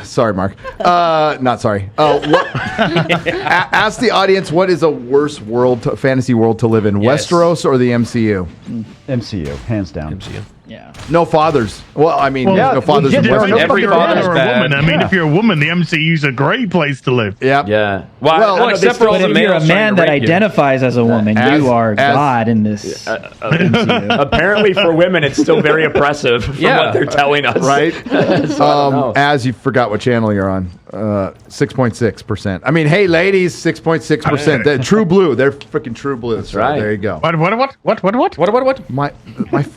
sorry, Mark. Not sorry. Ask the audience, what is a worse fantasy world to live in, Westeros or the MCU? MCU, hands down. MCU. Yeah. No fathers. Well, I mean, no fathers in Westeros. Every father's bad. I mean, if you're a woman, the MCU's a great place to live. Yeah. Yeah. Well, except for if you're a man that identifies as a woman, you are God in this MCU. Apparently, for women, it's still very oppressive from what they're telling us. Right? As you forgot what channel you're on. 6.6%. I mean, hey, ladies, 6.6%. They're true blue. They're freaking true blue. That's right. There you go. What?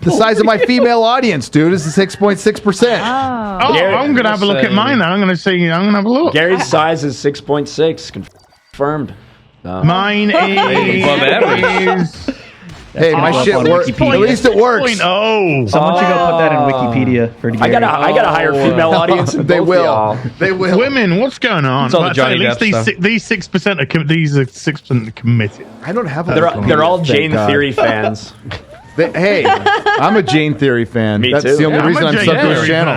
The size of my female audience, dude, is 6.6%. I'm gonna have a look at mine now. I'm gonna have a look. Gary's size is 6.6. Confirmed. Mine is above average. Hey, my shit works. At least it works. Someone should go put that in Wikipedia for Gary. I got a higher female audience. Than They will. Y'all. They will. Women, what's going on? It's all the Johnny Depp stuff. These 6% are these are 6% committed. I don't have. They're all Jane Theory fans. Hey, I'm a Jane Theory fan. Me That's too. the only reason I'm stuck to this channel.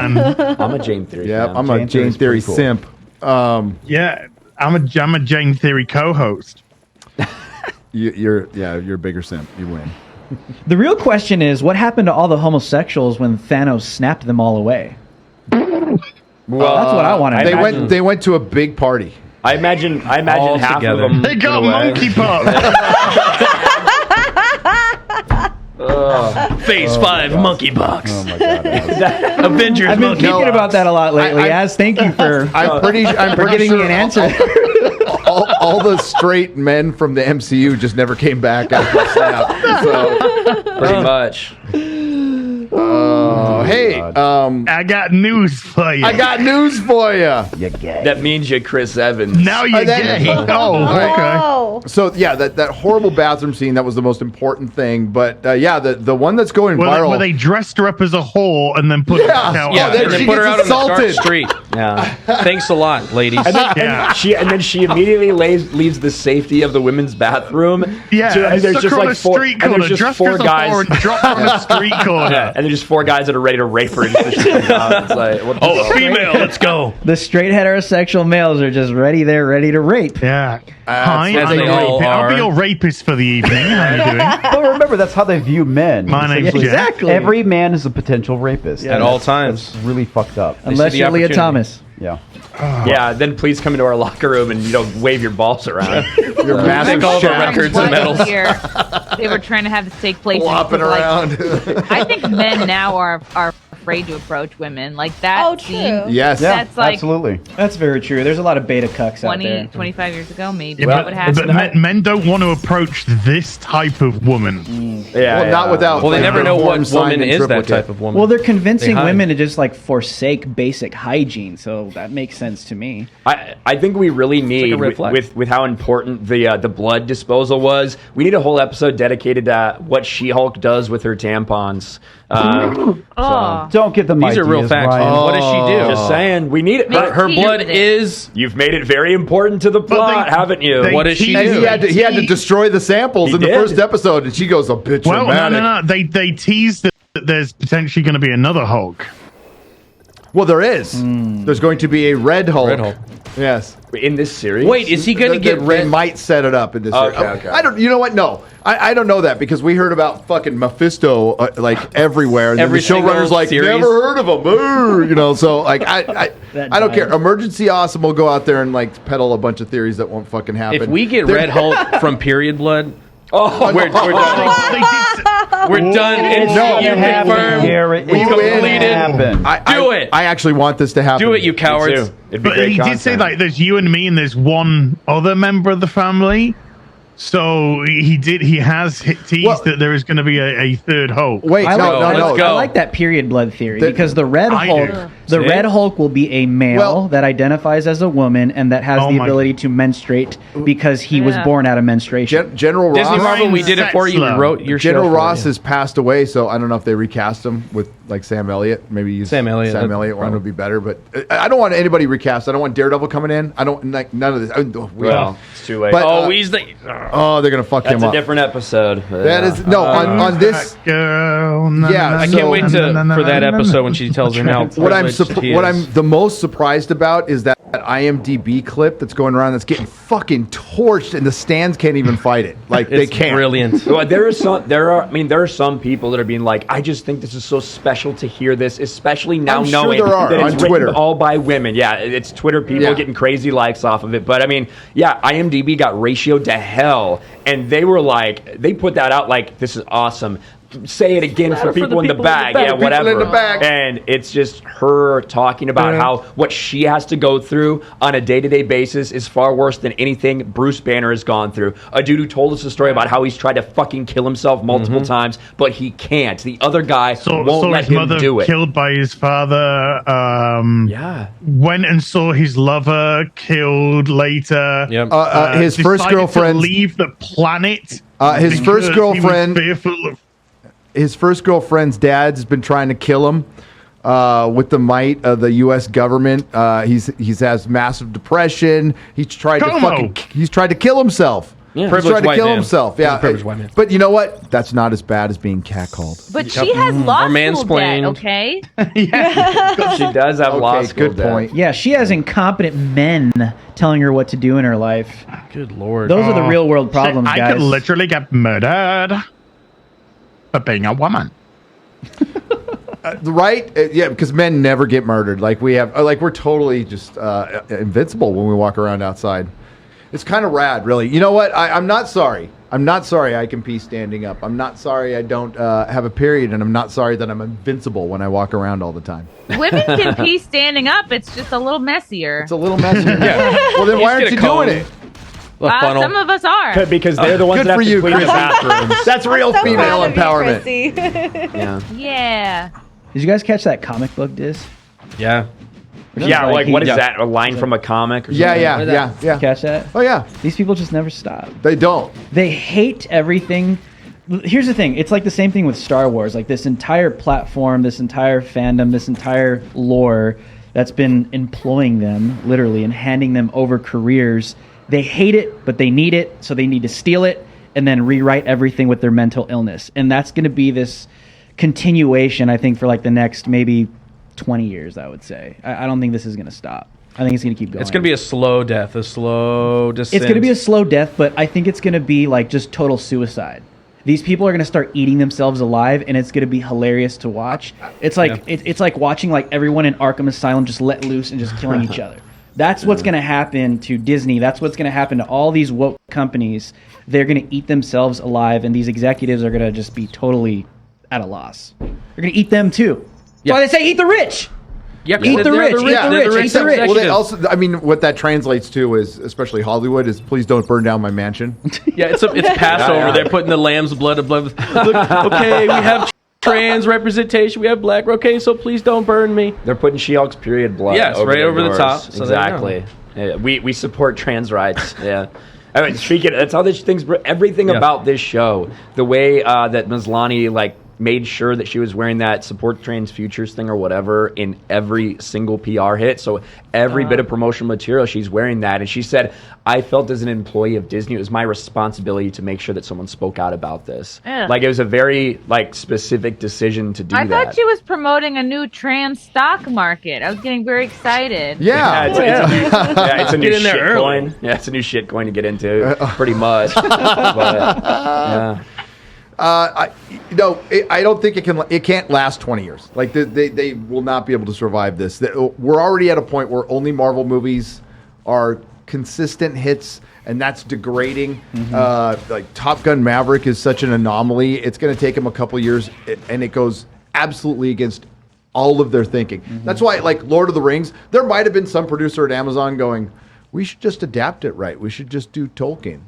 I'm a Jane Theory. Yeah, fan. I'm a Jane Theory simp. Yeah, I'm a Jane Theory co-host. You're a bigger simp. You win. The real question is, what happened to all the homosexuals when Thanos snapped them all away? Well, that's what I want to know. They went to a big party. I imagine all half together. of them. They got monkeypox. Phase 5 monkeypox. Oh my god. Avengers. I've been thinking about that a lot lately. Thank you for giving me an answer. All the straight men from the MCU just never came back after the snap. So, Pretty much. hey, I got news for you. I got news for you. You're gay. That means you Chris Evans. Now you're gay. Oh, okay. So yeah, that horrible bathroom scene, that was the most important thing. But the one that's going viral. Where they dressed her up as a whore and then put her out. Yeah, then and she then put her gets out on the dark assaulted. street. Yeah. Thanks a lot, ladies. And then she immediately leaves the safety of the women's bathroom. Yeah, and there's stuck just her on like a four, street and corner, there's just dressed four as a guys. whore and dropped her on a street corner. Yeah, and there's just four guys that are ready to rape her. It's like, what the fuck? Female, let's go. The straight heterosexual males are just ready to rape. Yeah. Hi, as I'm they all I'll be are. your rapist for the evening. How are you doing? But remember, that's how they view men. My name's Jack. Exactly. Every man is a potential rapist. At all times. That's really fucked up. Unless the you're Leah opportunity. Thomas. Yeah. Yeah, then please come into our locker room and wave your balls around. Your massive Take all the shaft records and medals. Here, they were trying to have this take place. flopping like, around. I think men now are afraid to approach women. Like that. Oh, true. Yes. That's like absolutely. That's very true. There's a lot of beta cucks out there. 25 years ago, maybe Yeah, that would happen. but men don't want to approach this type of woman. Well, not without. Well, they like, never know form, what sign, woman and is that triplicate. type of woman. Well, they're convincing They hide. women to just like forsake basic hygiene, so that makes sense to me. I think we really need a red flag. with how important the blood disposal was. We need a whole episode dedicated to what She-Hulk does with her tampons. Oh. Don't give them These are ideas, real facts. Ryan. What does she do? Just saying, we need it. Make Her Her tea blood with it. is. You've made it very important to the plot, haven't you? What does she And do? he had to destroy the samples He in the did. first episode, and she goes a bitch. Well, dramatic. no. They teased that there's potentially going to be another Hulk. Well, there is. There's going to be a Red Hulk. Red Hulk. Yes. In this series? Wait, is he going to get They red? might set it up in this. Okay, series. okay. I don't. You know what? No, I don't know that because we heard about fucking Mephisto like everywhere, and Every then the showrunner's single like, series? never heard of him. You know, so like I don't care. died. Emergency Awesome will go out there and like peddle a bunch of theories that won't fucking happen. If we get Red Hulk from Period Blood, we're done. They did. we're done. It's No, you it happened. confirm. Garrett, We it's win. gonna happen. Do it. I actually want this to happen. Do it, you cowards. It'd be But great he did say content. like there's you and me and there's one other member of the family. So he has teased Well- that there is going to be a third Hulk. Wait, I no, like, no, I, no. I like that period blood theory The- because the Red I Hulk, do. the See? Red Hulk will be a male Well- that identifies as a woman and that has Oh the my- ability to menstruate because he was Yeah. born out of menstruation. General Ross. Disney Marvel, we did it for you. We Setzler. wrote your General show for Ross you. has passed away, so I don't know if they recast him with like Sam Elliott. Maybe use Sam Elliott, Sam that- Elliott one probably. would be better, but I don't want anybody recast. I don't want Daredevil coming in. I don't like none of this. Well, it's too late. But, Oh, he's the. oh, they're gonna fuck That's him a up. different episode. That is no on this. Girl, Yeah, I So- can't wait for that episode when she tells him how What I'm privileged he what is. I'm the most surprised about is that IMDb clip that's going around that's getting fucking torched, and the stands can't even fight it. Like they It's can't. brilliant. Well, there are some people that are being like, I just think this is so special to hear this, especially now I'm sure knowing there are that on it's written Twitter. all by women. Yeah, it's Twitter people Yeah. getting crazy likes off of it. But I mean, yeah, IMDb got ratioed to hell, and they were like, they put that out like, this is awesome. Say it again for people in the back. Yeah, People whatever. in the back. And it's just her talking about how what she has to go through on a day-to-day basis is far worse than anything Bruce Banner has gone through. A dude who told us a story about how he's tried to fucking kill himself multiple times, but he can't. The other guy won't let his him mother do it. killed by his father. Yeah. Went and saw his lover killed later. Yep. His first decided to girlfriend. leave the planet. His first because he was girlfriend. fearful of His first girlfriend's dad's been trying to kill him with the might of the U.S. government. He's has massive depression. He's tried to kill himself. Yeah. He's Privileged tried to white kill man. himself. He's a Yeah, privileged white man. but you know what? That's not as bad as being catcalled. But she has law school debt, mansplained. okay? She does have law Okay, school good debt. point. Yeah, she has incompetent men telling her what to do in her life. Good lord. Those are the real world problems, I guys. could literally get murdered for being a woman. Right? Yeah, because men never get murdered. Like we have, like we're totally just invincible when we walk around outside. It's kind of rad, really. You know what? I'm not sorry. I'm not sorry I can pee standing up. I'm not sorry I don't have a period, and I'm not sorry that I'm invincible when I walk around all the time. Women can pee standing up. It's just a little messier. It's a little messier. Well, then why aren't you doing it? A funnel. Some of us are. Because they're the ones Good that have for to you, clean the Chrissy. bathrooms. That's real So female proud of you, empowerment. Chrissy. Yeah. Yeah. Did you guys catch that comic book diss? Yeah. Yeah, like what is Yeah. that? A line from a comic? Or Yeah, something? yeah, What is yeah, that? yeah. Catch that? Oh yeah, These people just never stop. they don't. They hate everything. Here's the thing. It's like the same thing with Star Wars. Like this entire platform, this entire fandom, this entire lore that's been employing them, literally, and handing them over careers. They hate it, but they need it, so they need to steal it and then rewrite everything with their mental illness. And that's going to be this continuation, I think, for like the next maybe 20 years, I would say. I don't think this is going to stop. I think it's going to keep going. It's going to be a slow death, a slow descent. It's going to be a slow death, but I think it's going to be like just total suicide. These people are going to start eating themselves alive, and it's going to be hilarious to watch. It's like it's like watching like everyone in Arkham Asylum just let loose and just killing each other. That's what's going to happen to Disney. That's what's going to happen to all these woke companies. They're going to eat themselves alive, and these executives are going to just be totally at a loss. They're going to eat them too. That's why they say eat the rich. Yeah, eat the rich, eat the rich, eat the rich. Well, they also, I mean, what that translates to is, especially Hollywood, is please don't burn down my mansion. Yeah, it's Passover. They're putting the lamb's blood. Look, okay, we have trans representation. We have black. Okay, so please don't burn me. They're putting She-Hulk's period blood. Yes, right over the top. So exactly. Yeah, we support trans rights. Yeah. I mean, that's how this thing's. Everything about this show, the way that Maslany made sure that she was wearing that support trans futures thing or whatever in every single PR hit. So every bit of promotional material, she's wearing that. And she said, I felt as an employee of Disney, it was my responsibility to make sure that someone spoke out about this. Yeah. It was a very specific decision to do that. I thought she was promoting a new trans stock market. I was getting very excited. Yeah. It's a new shit coin. Yeah, it's a new shit coin to get into, pretty much. But, yeah. I don't think it can't last 20 years. They will not be able to survive this. We're already at a point where only Marvel movies are consistent hits, and that's degrading. Top Gun Maverick is such an anomaly. It's going to take them a couple years, and it goes absolutely against all of their thinking. That's why, Lord of the Rings, there might have been some producer at Amazon going, we should just adapt it right. We should just do Tolkien.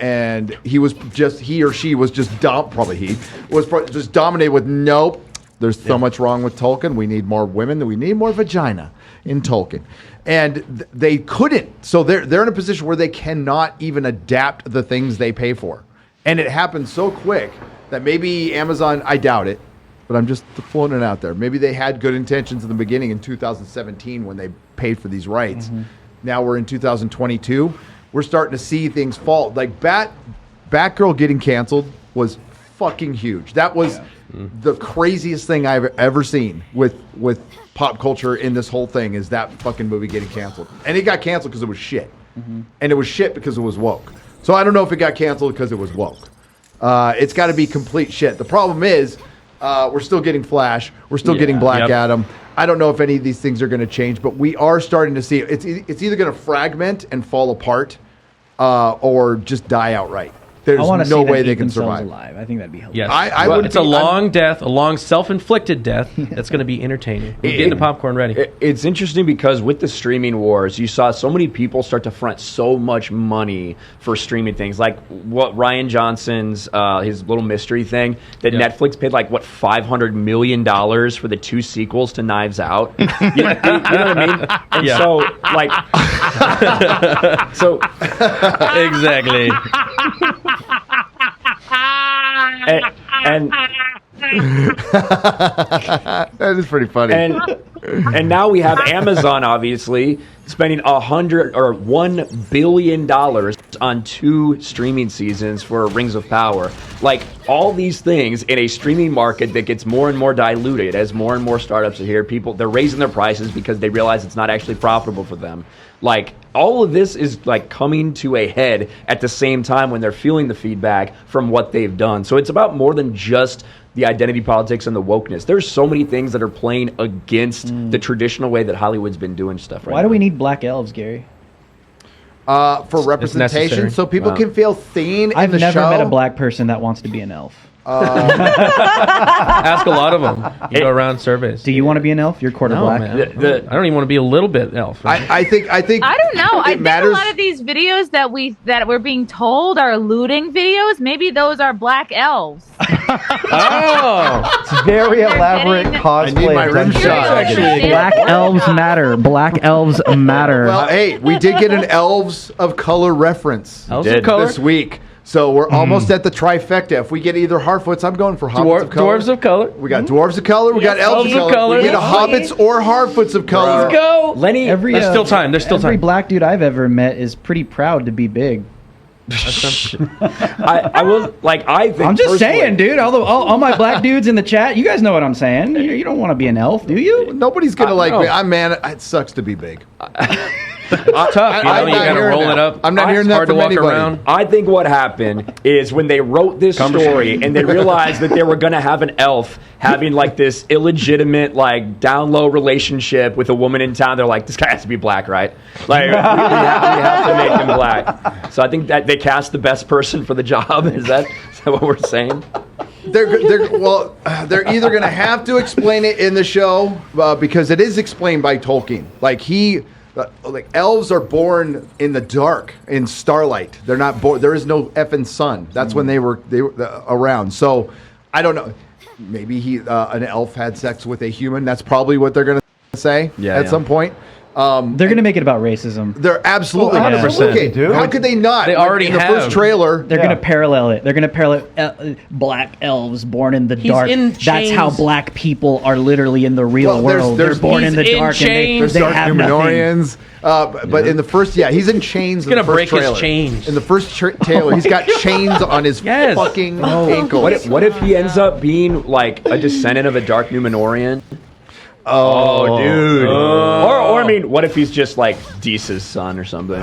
And he or she was just dominated with, nope, there's so much wrong with Tolkien. We need more women. We need more vagina in Tolkien. And they couldn't. So they're in a position where they cannot even adapt the things they pay for. And it happened so quick that maybe Amazon, I doubt it, but I'm just floating it out there. Maybe they had good intentions in the beginning in 2017 when they paid for these rights. Now we're in 2022. We're starting to see things fall. Batgirl getting canceled was fucking huge. That was the craziest thing I've ever seen with pop culture in this whole thing, is that fucking movie getting canceled. And it got canceled because it was shit. And it was shit because it was woke. So I don't know if it got canceled because it was woke. It's got to be complete shit. The problem is we're still getting Flash. We're still getting Black Adam. I don't know if any of these things are going to change, but we are starting to see it's either going to fragment and fall apart or just die outright. There's no way they can survive. Alive. I think that'd be hilarious. Yes. It's a long death, a long self-inflicted death that's going to be entertaining. We're getting the popcorn ready. It's interesting because with the streaming wars, you saw so many people start to front so much money for streaming things. Like what Ryan Johnson's, his little mystery thing, that Netflix paid $500 million for the 2 sequels to Knives Out. You know what I mean? And so exactly. And that is pretty funny. And now we have Amazon obviously spending $1 billion on 2 streaming seasons for Rings of Power. All these things in a streaming market that gets more and more diluted as more and more startups are here. They're raising their prices because they realize it's not actually profitable for them. All of this is coming to a head at the same time when they're feeling the feedback from what they've done. So it's about more than just the identity politics and the wokeness. There's so many things that are playing against the traditional way that Hollywood's been doing stuff right now. Why do we need black elves, Gary? For representation, so people can feel seen in the show. I've never met a black person that wants to be an elf. Ask a lot of them. You go around surveys. Do you want to be an elf? You're quarter black. Man. I don't even want to be a little bit elf. I think. I don't know. I think matters. a lot of these videos that we're being told are looting videos. Maybe those are black elves. It's very elaborate cosplay. I need my rim shot. Black elves matter. Black elves matter. Well, hey, we did get an Elves of Color reference this week. So we're almost at the trifecta. If we get either Harfoots, I'm going for Hobbits of Color. Dwarves of Color. We got Dwarves of Color. We got Elves of Color. We get a Hobbits or Harfoots of Color. Let's go. Lenny, there's still time. There's still time. Every black dude I've ever met is pretty proud to be big. I will I think I'm just saying, dude. All my black dudes in the chat, you guys know what I'm saying. You don't want to be an elf, do you? Nobody's gonna like me. It sucks to be big. It's tough. You gotta roll it up. I'm not hearing that from anybody. I think what happened is when they wrote this story and they realized that they were going to have an elf having this illegitimate down low relationship with a woman in town, they're like, this guy has to be black, right? We have to make him black. So I think that they cast the best person for the job. Is that what we're saying? they're either going to have to explain it in the show because it is explained by Tolkien. Like elves are born in the dark, in starlight. They're not born. There is no effing sun. That's when they were around. So I don't know. Maybe an elf had sex with a human. That's probably what they're going to say at some point. They're going to make it about racism. They're absolutely 100%, dude. How could they not? They already in the first trailer. They're going to parallel it. They're going to parallel black elves born in the dark. That's how black people are literally in the real world. They're born in the dark and they have Numenoreans. But in the first, he's in chains. He's going to break his chains. In the first trailer, he's got chains on his fucking ankles. What if he ends up being like a descendant of a dark Numenorian? Oh, dude. Or I mean, what if he's just like Deesa's son or something?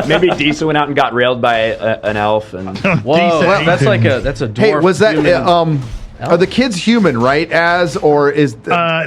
Maybe Deesa went out and got railed by an elf. And whoa, that's a dwarf. Hey, was that are the kids human, right?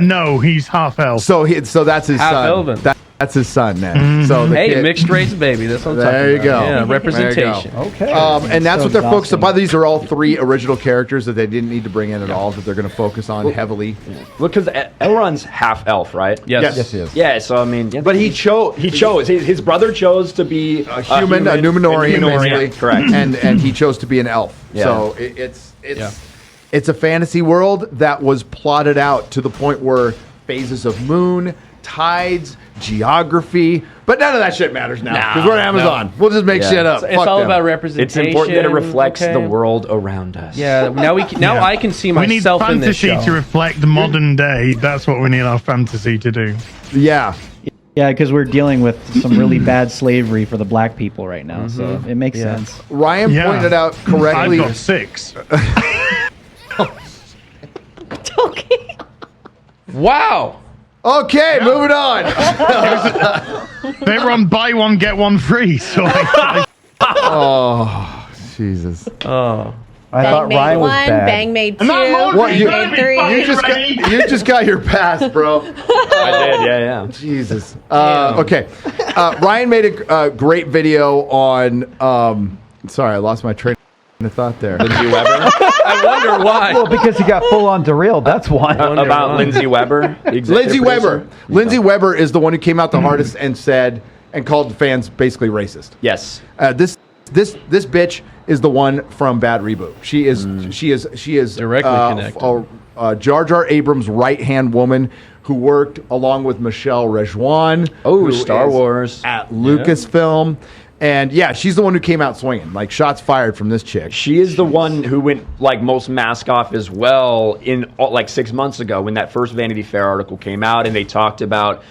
No, he's half elf. So that's his half son. Elven. That's his son, man. So mixed race baby. That's what I'm talking about. There you go. Yeah, representation. Okay. And that's what they're focused on. These are all 3 original characters that they didn't need to bring in at all. That they're going to focus on heavily. Well, because Elrond's half elf, right? Yes, he is. Yeah. So I mean, but he chose. His brother chose to be a human, a Numenorian, basically. Correct. And he chose to be an elf. Yeah. So it's a fantasy world that was plotted out to the point where phases of moon, tides, geography, but none of that shit matters now because we're on Amazon. We'll just make shit up. It's all about representation. It's important that it reflects the world around us. Yeah. Now I can see myself in this show. We need fantasy to reflect the modern day. That's what we need our fantasy to do. Yeah. Yeah, because we're dealing with some really bad slavery for the black people right now, so it makes sense. Ryan pointed out correctly. I've got 6. Okay. Wow. Okay, moving on. They were on buy one get one free. So oh, Jesus. Oh. I thought Ryan was bad. Bang made 2. What, Bang made 3. you just got your pass, bro. I did. Yeah. Jesus. Okay. Ryan made a great video on. Sorry, I lost my train of thought there. Lindsay Weber. I wonder why. Well, because he got full on derailed. That's why. About Lindsay Weber. Lindsay Weber. Lindsay Weber is the one who came out the hardest and called the fans basically racist. Yes. This bitch is the one from Bad Reboot. She is directly connected. Jar Jar Abrams' right-hand woman who worked along with Michelle Rejoin. Oh, Star Wars at Lucasfilm. And she's the one who came out swinging. Like, shots fired from this chick. She is the one who went like most mask off as well in like 6 months ago when that first Vanity Fair article came out and they talked about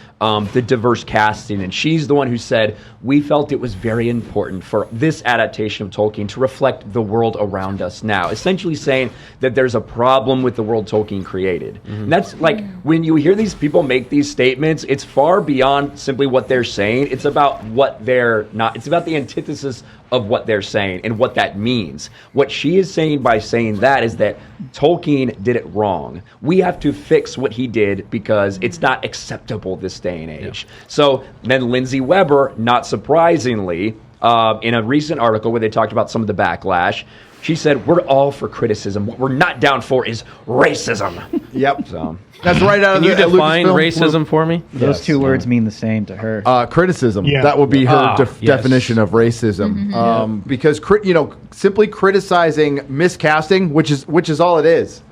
the diverse casting. And she's the one who said, we felt it was very important for this adaptation of Tolkien to reflect the world around us now. Essentially saying that there's a problem with the world Tolkien created. And that's like, when you hear these people make these statements, it's far beyond simply what they're saying. It's about what they're not. It's about the antithesis of what they're saying and what that means. What she is saying by saying that is that Tolkien did it wrong. We have to fix what he did because it's not acceptable this day and age. So then Lindsay Weber, not surprisingly, in a recent article where they talked about some of the backlash, she said, we're all for criticism. What we're not down for is racism. Yep. So that's right out of the define racism for me? Those two words mean the same to her. Criticism. Yeah. That would be her definition of racism. Because simply criticizing miscasting, which is all it is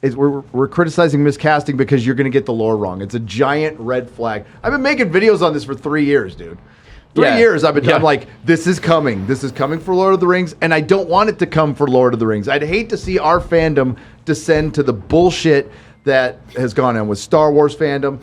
we're criticizing miscasting because you're going to get the lore wrong. It's a giant red flag. I've been making videos on this for 3 years, dude. 3 years I'm like, this is coming. This is coming for Lord of the Rings, and I don't want it to come for Lord of the Rings. I'd hate to see our fandom descend to the bullshit that has gone on with Star Wars fandom,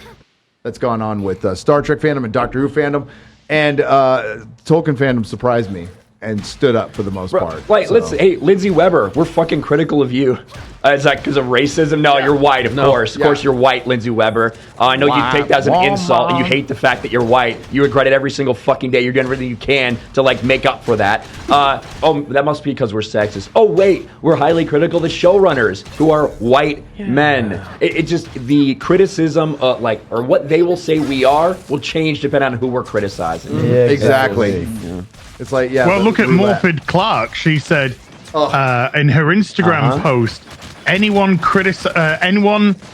that's gone on with Star Trek fandom and Doctor Who fandom, and Tolkien fandom surprised me and stood up for the most part. Like, hey, Lindsay Weber, we're fucking critical of you. Is that because of racism? No, you're white, of course. Of course you're white, Lindsay Weber. I know you take that as an insult, and you hate the fact that you're white. You regret it every single fucking day. You're doing everything you can to, like, make up for that. That must be because we're sexist. Oh, wait, we're highly critical of the showrunners, who are white men. It just, the criticism, or what they will say we are, will change depending on who we're criticizing. Yeah, exactly. Yeah. It's like, well, look at Morford Clark. She said in her Instagram post, anyone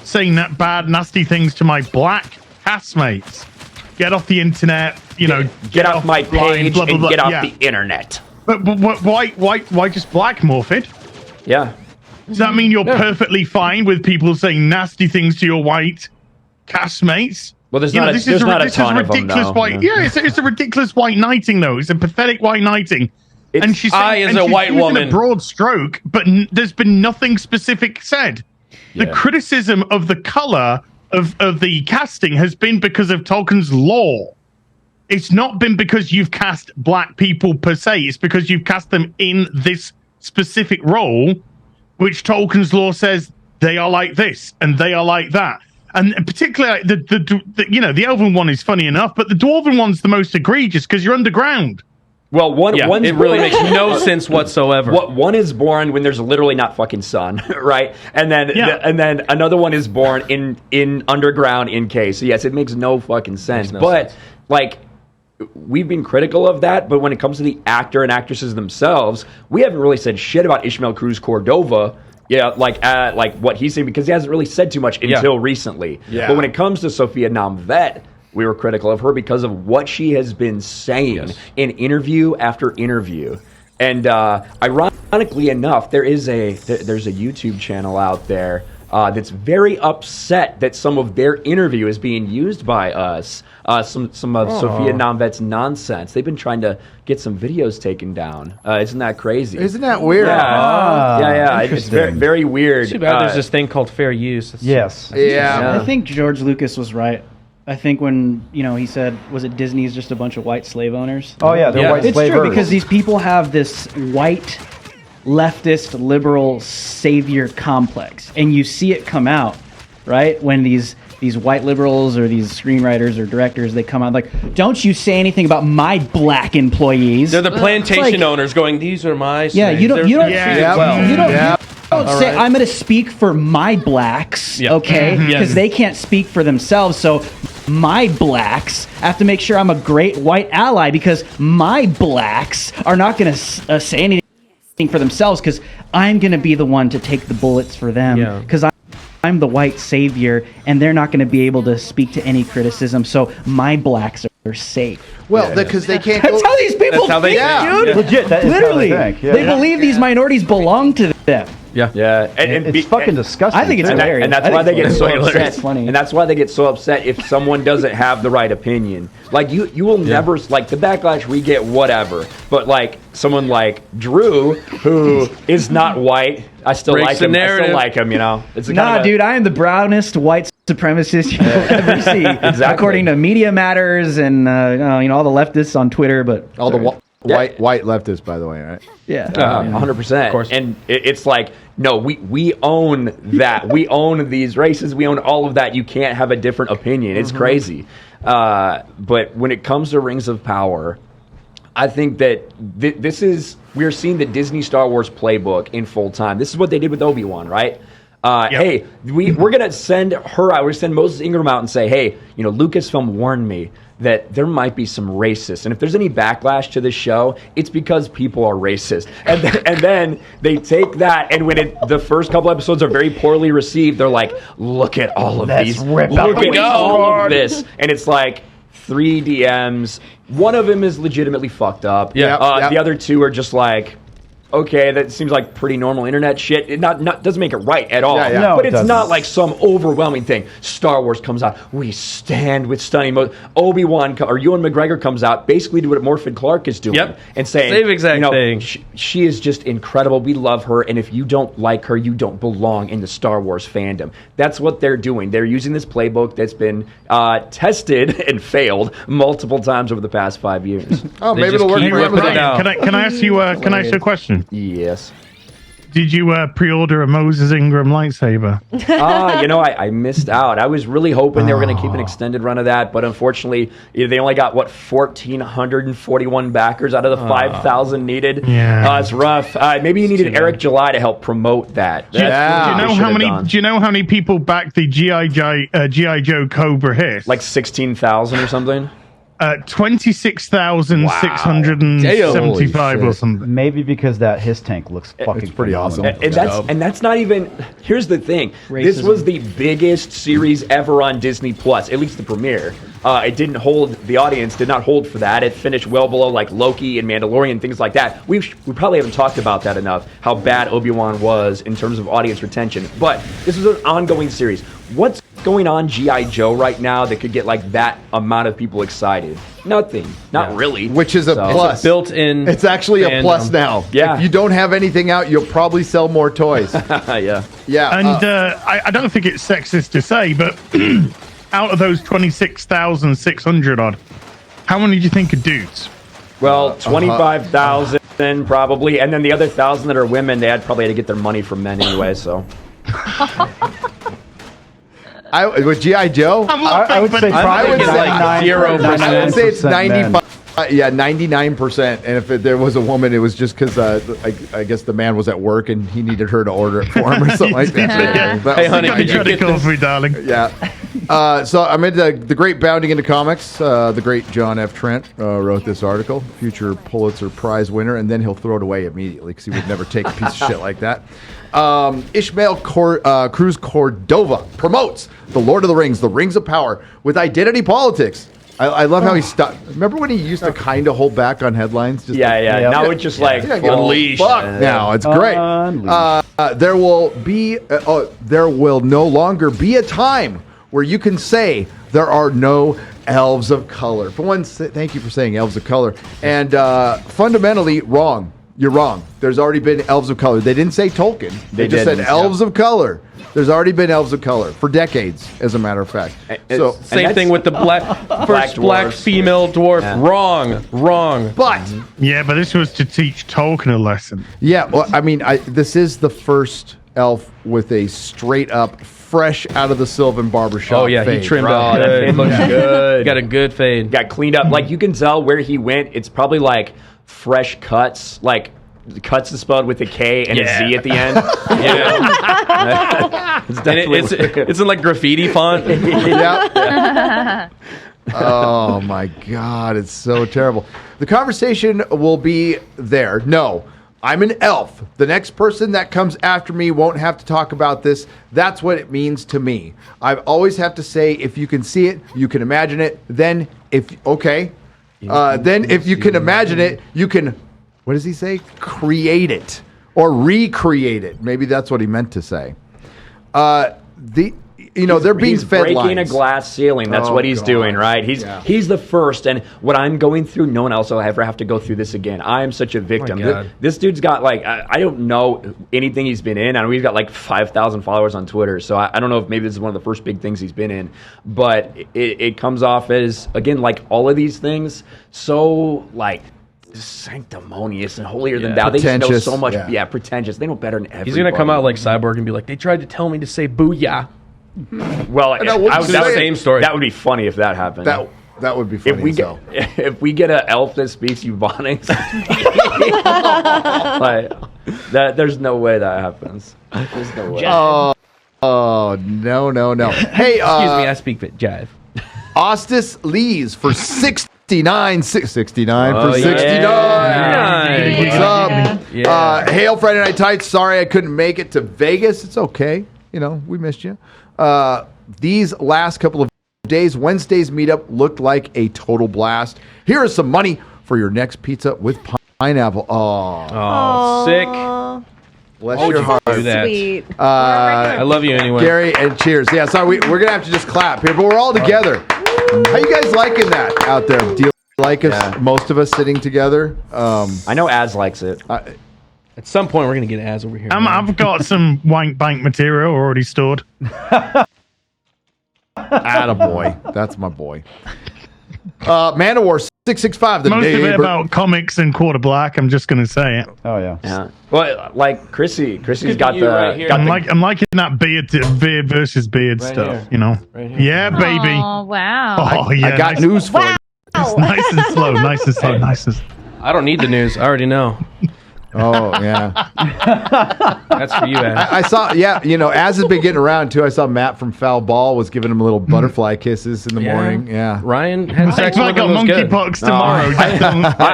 saying that bad, nasty things to my black castmates, get off the internet. Get off my page blah, blah, blah. and get off the internet. But why just black, Morphid? Yeah. Does that mean you're perfectly fine with people saying nasty things to your white castmates? Well, there's not a ton of them, though. It's a ridiculous white knighting, though. It's a pathetic white knighting. And she's saying, as a white woman, a broad stroke, but there's been nothing specific said. The criticism of the color of the casting has been because of Tolkien's lore. It's not been because you've cast black people per se. It's because you've cast them in this specific role, which Tolkien's lore says they are like this and they are like that. And particularly the elven one is funny enough, but the dwarven one's the most egregious because you're underground. Well, it really makes no sense whatsoever. One is born when there's literally not fucking sun, right? And then another one is born in underground in cave. So yes, it makes no fucking sense. Like, we've been critical of that, but when it comes to the actor and actresses themselves, we haven't really said shit about Ishmael Cruz Cordova. Yeah, like what he's saying, because he hasn't really said too much until recently. Yeah. But when it comes to Sophia Namvet, we were critical of her because of what she has been saying in interview after interview. And ironically enough, there's a YouTube channel out there that's very upset that some of their interview is being used by us. Some of Sophia Namvet's nonsense. They've been trying to get some videos taken down. Isn't that crazy? Isn't that weird? Yeah. It's very, very weird. Too bad there's this thing called fair use. I think George Lucas was right. I think when he said, was it Disney's just a bunch of white slave owners? Oh yeah, they're white slave owners. It's true because these people have this white leftist liberal savior complex, and you see it come out, right? When these white liberals or these screenwriters or directors, they come out like, don't you say anything about my black employees. They're the plantation owners going, these are my slaves. Yeah, you don't say, I'm going to speak for my blacks, okay? Because they can't speak for themselves, so my blacks have to make sure I'm a great white ally because my blacks are not going to say anything for themselves because I'm going to be the one to take the bullets for them because I'm the white savior and they're not going to be able to speak to any criticism, so my blacks are safe. Well, because they can't. That's how these people think, dude. Legit, that is literally. How they think. They believe these minorities belong to them. And it's fucking disgusting. I think it's hilarious. And that's why they get so upset. Funny. And that's why they get so upset if someone doesn't have the right opinion. Like you will never like the backlash we get, whatever. But like someone like Drew, who is not white, I still like him. It's dude, I am the brownest white supremacist you'll ever see. Exactly. According to Media Matters and all the leftists on Twitter, but all the white leftists, by the way, right? Yeah, 100%. Of course. And it's like, no, we own that. We own these races. We own all of that. You can't have a different opinion. It's crazy. But when it comes to Rings of Power, I think that we're seeing the Disney Star Wars playbook in full time. This is what they did with Obi-Wan, right? Hey, we're going to send her out. We're going to send Moses Ingram out and say, hey, Lucasfilm warned me that there might be some racists. And if there's any backlash to this show, it's because people are racist. And then they take that, and when the first couple episodes are very poorly received, they're like, look at all of these. Look at all of this. And it's like 3 DMs. One of them is legitimately fucked up. The other 2 are just like, okay, that seems like pretty normal internet shit. It doesn't make it right at all. No, but it's not like some overwhelming thing. Star Wars comes out, we stand with stunning Obi-Wan or Ewan McGregor comes out, basically do what Morphin Clark is doing, and saying, same exact thing. She is just incredible. We love her, and if you don't like her, you don't belong in the Star Wars fandom. That's what they're doing. They're using this playbook that's been tested and failed multiple times over the past 5 years. Maybe it'll work for Amazon. Can I ask you a question? Yes. Did you pre-order a Moses Ingram lightsaber? I missed out. I was really hoping they were going to keep an extended run of that, but unfortunately, they only got 1,441 backers out of the 5,000 needed. Yeah, it's rough. Maybe you needed Eric July to help promote that. Do you know how many people backed the GI Joe Cobra hit? Like 16,000 or something. 26,675 or something. Maybe because that his tank looks fucking pretty awesome. And that's not even. Here's the thing. This Racism. was the biggest series ever on Disney Plus, at least the premiere. It didn't hold. The audience did not hold for that. It finished well below like Loki and Mandalorian, things like that. We probably haven't talked about that enough. How bad Obi-Wan was in terms of audience retention. But this is an ongoing series. What's going on G.I. Joe right now that could get like that amount of people excited? Nothing. Not really. Which is a plus. It's a built-in. It's actually a plus now. Yeah. If you don't have anything out, you'll probably sell more toys. Yeah. Yeah. And I don't think it's sexist to say, but out of those 26,600 odd, how many do you think are dudes? Well, 25,000 probably, and then the other 1,000 that are women, they probably had to get their money from men anyway. So. With G.I. Joe, I would say I would say like 0%. I would say it's 95%. 95. Yeah, 99%. And if there was a woman, it was just because I guess the man was at work and he needed her to order it for him or something like that. Yeah. Hey, honey, Got could you get call this? for me, darling. Yeah. So I'm into the great bounding into comics. The great John F. Trent wrote this article, future Pulitzer Prize winner, and then he'll throw it away immediately because he would never take a piece of shit like that. Ishmael Cruz Cordova promotes The Lord of the Rings of Power with identity politics. I love how he stopped. Remember when he used to kind of hold back on headlines? Just Yeah. Now it's just like Unleashed. Fuck now, it's great. There will no longer be a time where you can say there are no elves of color. For one, thank you for saying elves of color. And fundamentally wrong. You're wrong. There's already been elves of color. They didn't say Tolkien. They just said elves of color. There's already been elves of color for decades, as a matter of fact. So Same thing with the first black female dwarf. Yeah. Wrong. But Yeah, but this was to teach Tolkien a lesson. yeah, well, I mean, this is the first elf with a straight up, fresh out of the Sylvan barbershop. Oh yeah, fade. he trimmed Bro, up that good. fade looks good. Got a good fade. Got cleaned up. Like you can tell where he went. It's probably like fresh cuts. Like cuts is spelled with a K and a Z at the end. It's And definitely it's in like graffiti font. Yeah. Oh my God, it's so terrible. The conversation will be there. No, I'm an elf. The next person that comes after me won't have to talk about this. That's what it means to me. I always have to say, if you can see it, you can imagine it. Then if you can imagine it, you can, what does he say? Create it or recreate it. Maybe that's what he meant to say. They're being he's fed breaking lines. a glass ceiling. That's what he's doing, right? He's the first, and what I'm going through, no one else will ever have to go through this again. I am such a victim. God. This dude's got like I don't know anything he's been in. I know he's got like 5,000 followers on Twitter, so I don't know if maybe this is one of the first big things he's been in, but it comes off as, again, like all of these things, so like sanctimonious and holier than thou. They just know so much. Yeah, pretentious. They know better than everybody. He's gonna come out like Cyborg and be like, "They tried to tell me to say booyah." Well, same story. That would be funny if that happened. That would be funny. If we get an elf that speaks Ebonics, there's no way that happens. There's no way. Oh no. Hey, Excuse me, I speak jive. Ostis Lees for 69 for 69. Yeah. What's up? Yeah. Hail Friday Night Tights. Sorry I couldn't make it to Vegas. It's okay. We missed you. These last couple of days, Wednesday's meetup looked like a total blast. Here is some money for your next pizza with pineapple. Oh, sick. Bless your heart. Do that. Sweet. I love you anyway. Gary, and cheers. Yeah, sorry, we're going to have to just clap here, but we're all together. How you guys liking that out there? Do you like us, most of us sitting together? I know Az likes it. At some point, we're gonna get Az over here. I've got some wank bank material already stored. Attaboy. That's my boy. Man of War 665. The Most neighbor. of it about comics and Quarter Black. I'm just gonna say it. Oh yeah. Yeah. Well, like Chrissy's got you the. right here. I'm liking that beard versus beard Right stuff. here. Right here. Yeah, baby. Oh wow. Oh yeah. I got news for you. It's nice and slow. Nice and slow. Nice and. I don't need the news. I already know. Oh, yeah. That's for you, Ed. I saw, as it's been getting around, too, I saw Matt from Foul Ball was giving him little butterfly kisses in the morning. Yeah. Ryan had sex I with got him. monkeypox tomorrow.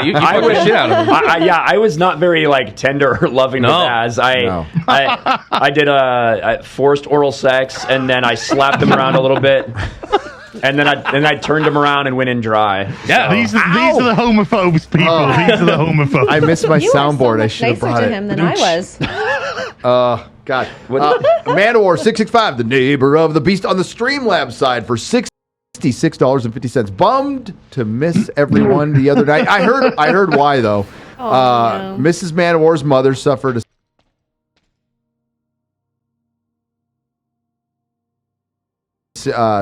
You fucked the shit out of him. I was not very tender or loving with Az. I did a forced oral sex, and then I slapped him around a little bit. And then I turned him around and went in dry. Yeah, these are the homophobes, people. These are the homophobes. I missed my You soundboard. were I so should have much nicer brought to it. him than I was. God. Manowar 665, the neighbor of the beast on the Streamlabs side for $66.50. Bummed to miss everyone the other night. I heard why though. No. Mrs. Manowar's mother suffered a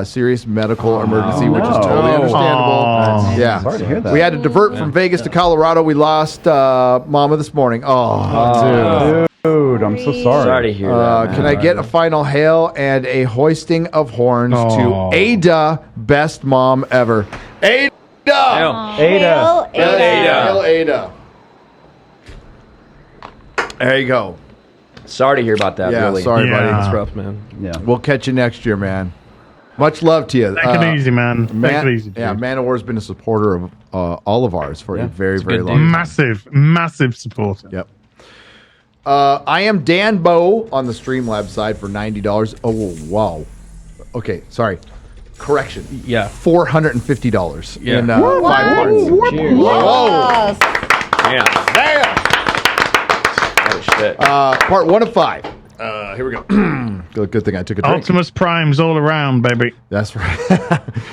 serious medical emergency, which is totally understandable. Yeah, Sorry to hear that. we had to divert from Vegas to Colorado. We lost Mama this morning. Dude, I'm so sorry. Sorry to hear that. Can I get a final hail and a hoisting of horns to Ada, best mom ever? Ada! Ada. Hail Ada. There you go. Sorry to hear about that. Yeah, really. sorry, buddy. Yeah. It's rough, man. Yeah. We'll catch you next year, man. Much love to you. Take it easy, man. Take it easy. Yeah, dude. Manowar's been a supporter of all of ours for a very, very good long dude. time. Massive supporter. Yep. I am Dan Bow on the Streamlabs side for $90. Oh, wow. Okay, sorry. Correction. Yeah. $450 Yeah. in 5 parts. Cheers. Whoa. Damn. Oh shit. Part 1 of 5. Here we go. Good thing I took a drink. Optimus Prime's all around, baby. That's right.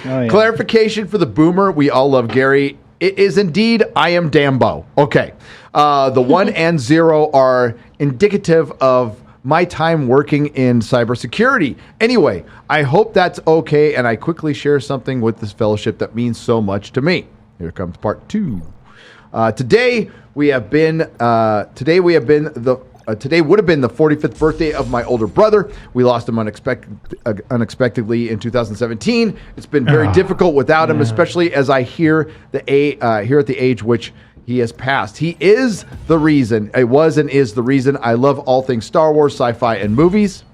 yeah. Clarification for the boomer. We all love Gary. It is indeed I am Dambo. Okay. The 1 and 0 are indicative of my time working in cybersecurity. Anyway, I hope that's okay, and I quickly share something with this fellowship that means so much to me. Here comes part 2. Today would have been the 45th birthday of my older brother. We lost him unexpectedly in 2017. It's been very difficult without him, especially as I hear here at the age which he has passed. He is the reason. It was and is the reason I love all things Star Wars, sci-fi, and movies.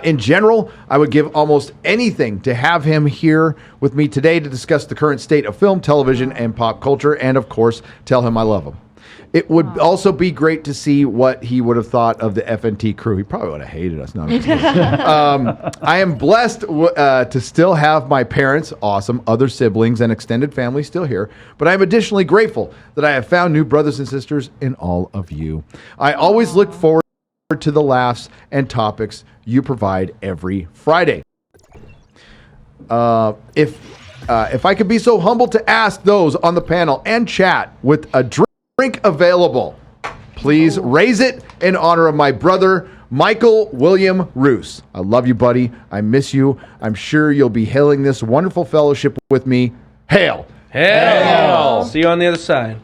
In general, I would give almost anything to have him here with me today to discuss the current state of film, television, and pop culture, and of course, tell him I love him. It would also be great to see what he would have thought of the FNT crew. He probably would have hated us. No, I am blessed to still have my parents, awesome, other siblings, and extended family still here. But I am additionally grateful that I have found new brothers and sisters in all of you. I always look forward to the laughs and topics you provide every Friday. If I could be so humble to ask those on the panel and chat with a drink available, please raise it in honor of my brother, Michael William Roos. I love you, buddy. I miss you. I'm sure you'll be hailing this wonderful fellowship with me. Hail. Hail. See you on the other side.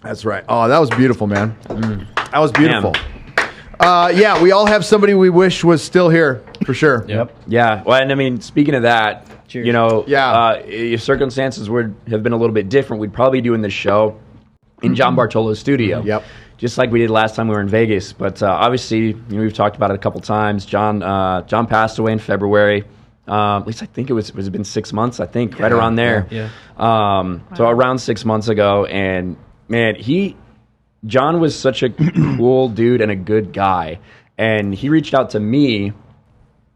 That's right. Oh, that was beautiful, man. That was beautiful. Yeah, we all have somebody we wish was still here, for sure. Yep. Yeah. Well, and I mean, speaking of that, Cheers. if circumstances would have been a little bit different, we'd probably be doing this show in John Bartolo's studio. Yep. Just like we did last time we were in Vegas. But obviously, we've talked about it a couple times. John passed away in February. At least I think it was been 6 months, I think, right around there. Yeah. So around 6 months ago. And man, John was such a cool dude and a good guy. And he reached out to me,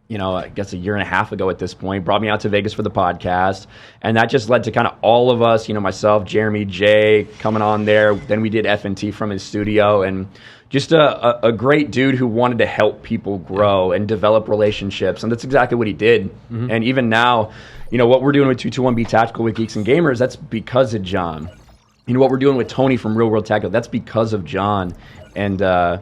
I guess a year and a half ago at this point, brought me out to Vegas for the podcast. And that just led to kind of all of us, myself, Jeremy, Jay, coming on there. Then we did F&T from his studio. And just a great dude who wanted to help people grow and develop relationships. And that's exactly what he did. Mm-hmm. And even now, what we're doing with 221B Tactical with Geeks and Gamers, that's because of John. What we're doing with Tony from Real World Tactical, that's because of John. And I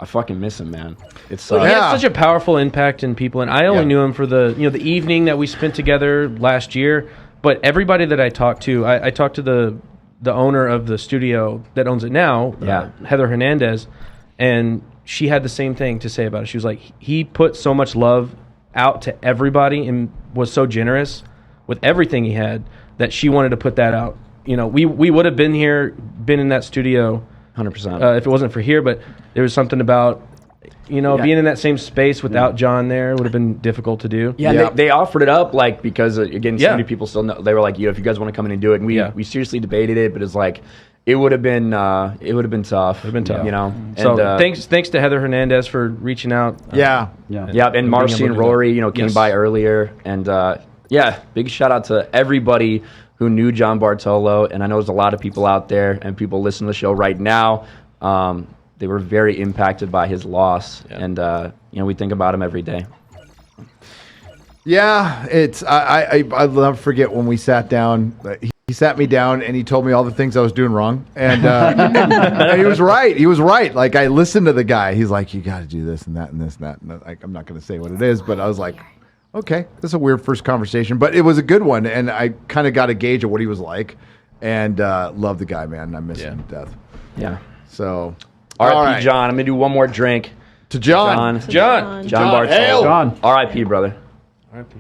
fucking miss him, man. It's He had such a powerful impact in people, and I only knew him for the the evening that we spent together last year. But everybody that I talked to, I talked to the owner of the studio that owns it now, Heather Hernandez, and she had the same thing to say about it. She was like, he put so much love out to everybody and was so generous with everything he had that she wanted to put that out. We would have been here been in that studio 100%. if it wasn't for here. But there was something about being in that same space without John there would have been difficult to do. Yeah, they offered it up because again, so many people still know. They were like, if you guys want to come in and do it, and we seriously debated it, but it's like it would have been tough. It would have been tough. So thanks to Heather Hernandez for reaching out. And Marcy and Rory, came by earlier, and big shout out to everybody who knew John Bartolo, and I know there's a lot of people out there and people listening to the show right now. They were very impacted by his loss, and we think about him every day. Yeah, it's I'll never forget when we sat down. He sat me down and he told me all the things I was doing wrong, and, and he was right. He was right. Like, I listened to the guy. He's like, you got to do this and that and this and that. And I'm not going to say what it is, but I was like, okay, this is a weird first conversation, but it was a good one, and I kind of got a gauge of what he was like, and love the guy, man. I miss him to death. Yeah. So. All right, John. I'm gonna do one more drink to John. John Bartolo. John. R.I.P. brother. R.I.P.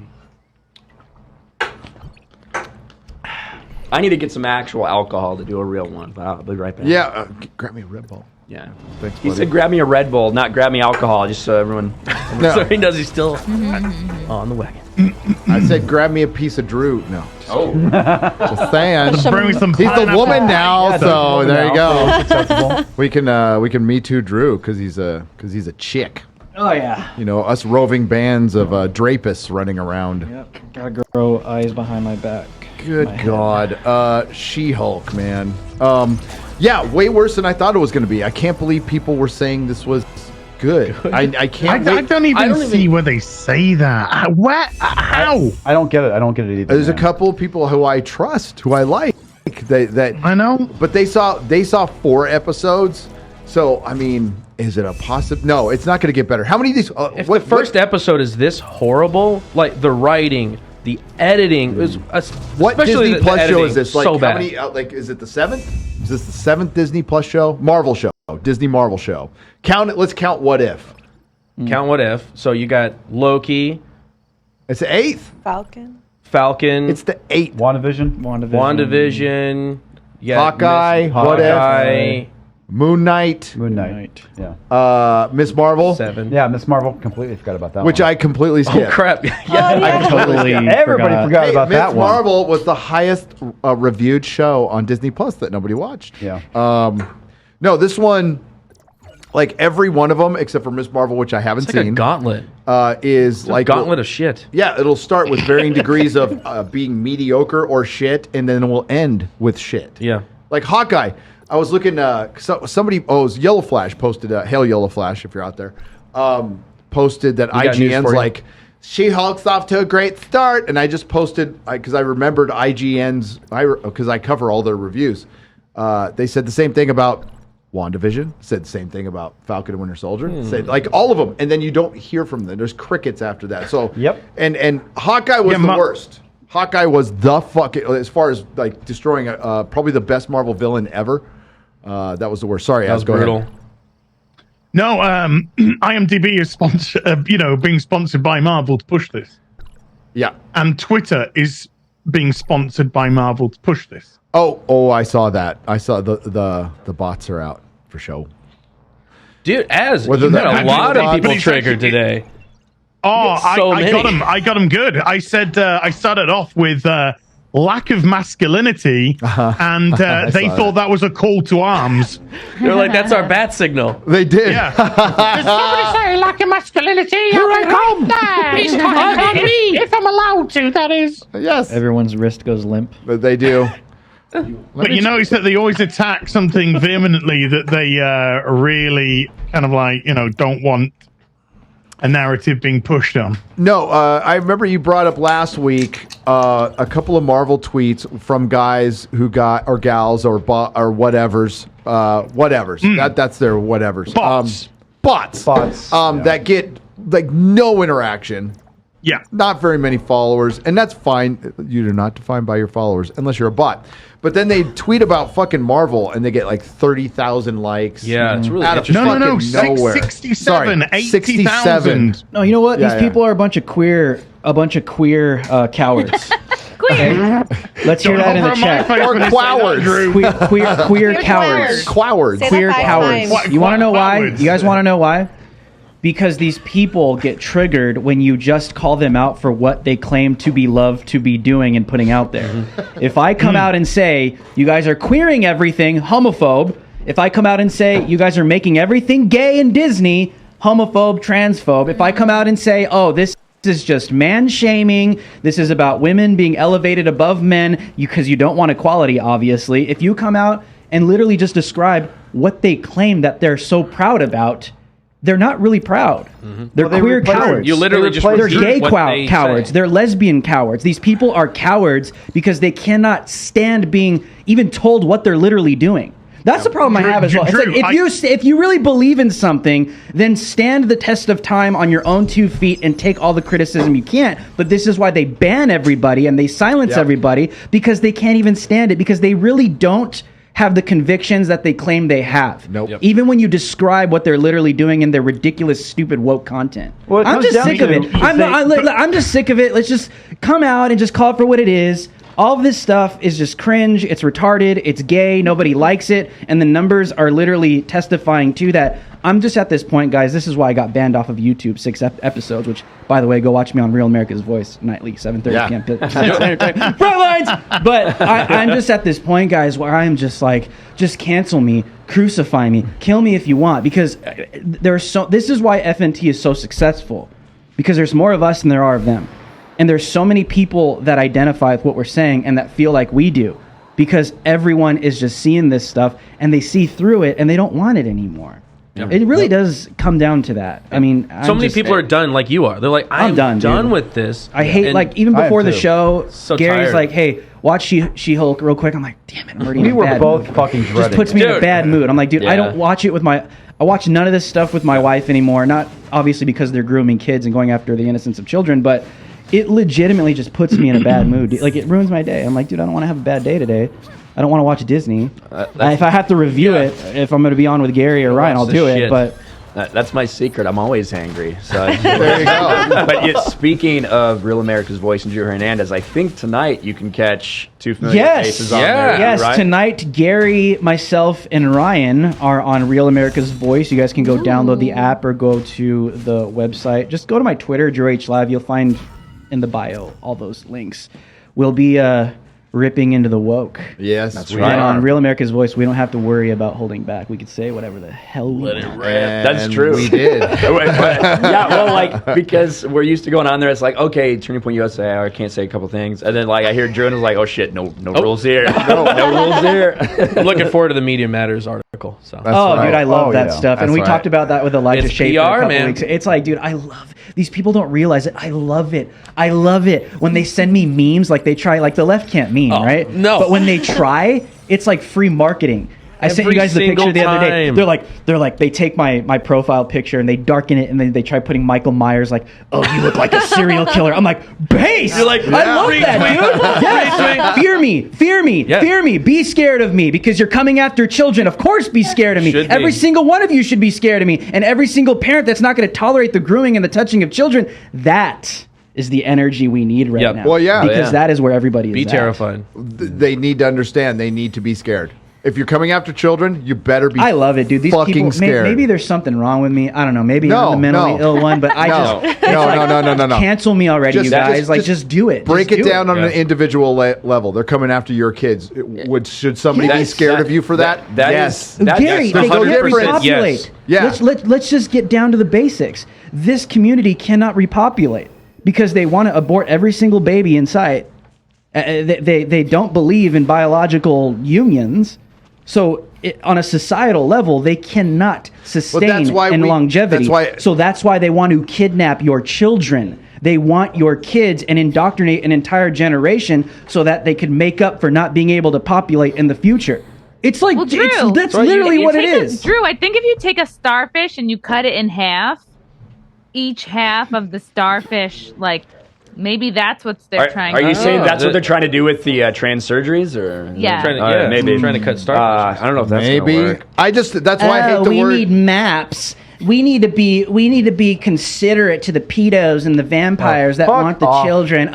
I need to get some actual alcohol to do a real one, but I'll be right back. Yeah, grab me a Red Bull. Yeah. Thanks, he buddy. said grab me a Red Bull, not grab me alcohol, just so everyone... So he knows he's still on the wagon. I said grab me a piece of Drew. No. Oh. Just saying. Bring me some He's the woman now, Yeah, so there you go. Acceptable. We can Me Too Drew because he's a chick. Oh yeah. Us roving bands of drapists running around. Yep. Gotta grow eyes behind my back. Good My God. She-Hulk, man. Yeah, way worse than I thought it was going to be. I can't believe people were saying this was good. I can't I wait. don't even see where they say that. What? How? I don't get it. I don't get it either. There's a man. couple of people who I trust, who I like. That I know. But they saw 4 episodes. So, I mean, is it a possible? No, it's not going to get better. How many of these? If the first episode is this horrible, like the writing, the editing, is what Disney Plus show is this? Like, so how bad. many? Is it the 7th? Is this the 7th Disney Plus show? Marvel show. Disney Marvel show. Count it. Let's count What If. Count What If. So you got Loki. It's the 8th. Falcon. It's the 8th. WandaVision. Yeah, Hawkeye. What If. Moon Knight. Yeah. Miss Marvel. 7. Yeah, Miss Marvel. Completely forgot about that Which one. I completely skipped. Oh crap! I totally Everybody forgot about Miss that one. Marvel was the highest reviewed show on Disney Plus that nobody watched. Yeah. No, this one, like every one of them except for Miss Marvel, which I haven't It's like seen, a gauntlet. is It's like a gauntlet of shit. Yeah, it'll start with varying degrees of being mediocre or shit, and then it will end with shit. Yeah. Like Hawkeye. I was looking. Somebody. It was Yellow Flash posted. Hail Yellow Flash if you're out there. Posted that got news IGN's for you. like She-Hulk's off to a great start, and I just posted because I remembered IGN's because I cover all their reviews. They said the same thing about WandaVision. Said the same thing about Falcon and Winter Soldier. Said like all of them, and then you don't hear from them. There's crickets after that. So Yep. And Hawkeye was the worst. Hawkeye was the fucking as far as like destroying probably the best Marvel villain ever. That was the worst. Sorry, That was go brutal. ahead. No, IMDb is being sponsored by Marvel to push this, Yeah. and Twitter is being sponsored by Marvel to push this. Oh, I saw that. I saw the bots are out for show. Dude, Whether you had that- a lot of But people it's triggered actually- today. Oh, So I got many. them. I got them good. I said I started off with lack of masculinity, and they saw thought that was a call to arms. They're like, that's our bat signal. They did. Yeah. Did somebody say lack of masculinity? Here I come. He's talking on me. If I'm allowed to, that is. Yes. Everyone's wrist goes limp. But they do. But you notice that they always attack something vehemently that they really kind of like, don't want a narrative being pushed on. No, I remember you brought up last week a couple of Marvel tweets from guys who got or gals or whatevers, that's their whatevers. Bots. Bots. That get like no interaction. Yeah. Not very many followers, and that's fine. You're not defined by your followers unless you're a bot. But then they tweet about fucking Marvel, and they get like 30,000 likes. Yeah, it's really out of interesting. No. fucking nowhere. 67, Sorry, 80,000. No, you know what? Yeah, These people are a bunch of queer cowards. queer. Let's hear that in the chat. Or cowards. Queer cowards. Cowards. Say that Queer 5 cowards. times. You want to know why? Cowards. You guys want to know why? Because these people get triggered when you just call them out for what they claim to be loved to be doing and putting out there. If I come out and say, you guys are queering everything, homophobe. If I come out and say, you guys are making everything gay in Disney, homophobe, transphobe. If I come out and say, oh, this is just man-shaming, this is about women being elevated above men, because you don't want equality, obviously. If you come out and literally just describe what they claim that they're so proud about, they're not really proud. They're queer cowards. You literally just they're repeat gay what they cowards. say. They're lesbian cowards. These people are cowards because they cannot stand being even told what they're literally doing. That's the problem I have as well. It's like if you really believe in something, then stand the test of time on your own 2 feet and take all the criticism you can. But this is why they ban everybody and they silence everybody, because they can't even stand it, because they really don't have the convictions that they claim they have. Nope. Yep. Even when you describe what they're literally doing in their ridiculous, stupid, woke content. Well, I'm just sick of it. I'm just sick of it. Let's just come out and just call it for what it is. All of this stuff is just cringe. It's retarded. It's gay. Nobody likes it. And the numbers are literally testifying to that. I'm just at this point, guys. This is why I got banned off of YouTube 6 episodes, which, by the way, go watch me on Real America's Voice nightly, 7:30 p.m. Front lines! But I'm just at this point, guys, where I'm just like, just cancel me, crucify me, kill me if you want. Because this is why FNT is so successful. Because there's more of us than there are of them. And there's so many people that identify with what we're saying and that feel like we do, because everyone is just seeing this stuff and they see through it and they don't want it anymore. Yep. It really does come down to that. I mean, so many people are done like you are. They're like, I'm done with this. I hate, like, even before the show, so Gary's tired. like, hey, watch She-Hulk real quick. I'm like, damn it, I'm already in a We were bad both mood. fucking dreading. Just puts me in a bad mood. I'm like, dude, I don't watch it with I watch none of this stuff with my wife anymore. Not obviously because they're grooming kids and going after the innocence of children, but it legitimately just puts me in a bad mood. Like, it ruins my day. I'm like, dude, I don't want to have a bad day today. I don't want to watch Disney. If I have to review it, if I'm going to be on with Gary or Ryan, I'll do it. But that's my secret. I'm always angry. So there you go. But yet, speaking of Real America's Voice and Drew Hernandez, I think tonight you can catch 2 familiar faces on there. Yes, right? tonight Gary, myself, and Ryan are on Real America's Voice. You guys can go download the app or go to the website. Just go to my Twitter, Drew H Live. You'll find in the bio all those links. We'll be ripping into the woke. Yes, that's right. And on Real America's Voice, we don't have to worry about holding back. We could say whatever the hell we want. That's true. We did. Yeah, well, like, because we're used to going on there. It's like, okay, Turning Point USA, I can't say a couple things. And then, like, I hear Drew and it's like, oh, shit, no rules here. No rules here. I'm looking forward to the Media Matters article. So. Dude, I love that stuff. And we talked about that with Elijah Schaefer PR, a couple man. weeks. It's like, dude, I love these people don't realize it. I love it. I love it when they send me memes. Like, they try, like, the left can't meme, right? No. But when they try, it's like free marketing. I sent you guys the picture the other day. They're like they take my profile picture and they darken it and then they try putting Michael Myers, like, oh, you look like a serial killer. I'm like, base. You're like, I love that, dude. Yes. Fear me. Be scared of me because you're coming after children. Of course, be scared of me. Every single one of you should be scared of me, and every single parent that's not going to tolerate the grooming and the touching of children. That is the energy we need right now. Well, yeah. Because that is where everybody is Be at. terrified. They need to understand. They need to be scared. If you're coming after children, you better be. I love it, dude. These fucking people. scared. Maybe there's something wrong with me. I don't know. Maybe I'm the mentally ill one. But I No. Cancel me already, you guys. Just do it. Break it down on an individual level. They're coming after your kids. Should somebody be scared of you for that? Yes. Gary, they can't 100%. repopulate. Yes. Yeah. Let's just get down to the basics. This community cannot repopulate because they want to abort every single baby in sight. They don't believe in biological unions. So on a societal level, they cannot sustain longevity. So that's why they want to kidnap your children. They want your kids and indoctrinate an entire generation so that they can make up for not being able to populate in the future. It's like, that's literally what it is. Drew, I think if you take a starfish and you cut it in half, each half of the starfish, like, maybe that's what they're trying to do. Are you saying that's what they're trying to do with the trans surgeries? Or Yeah. maybe trying to cut starfish. I don't know if that's going to work. That's why I hate the word. We need maps. we need to be considerate to the pedos and the vampires that want the children.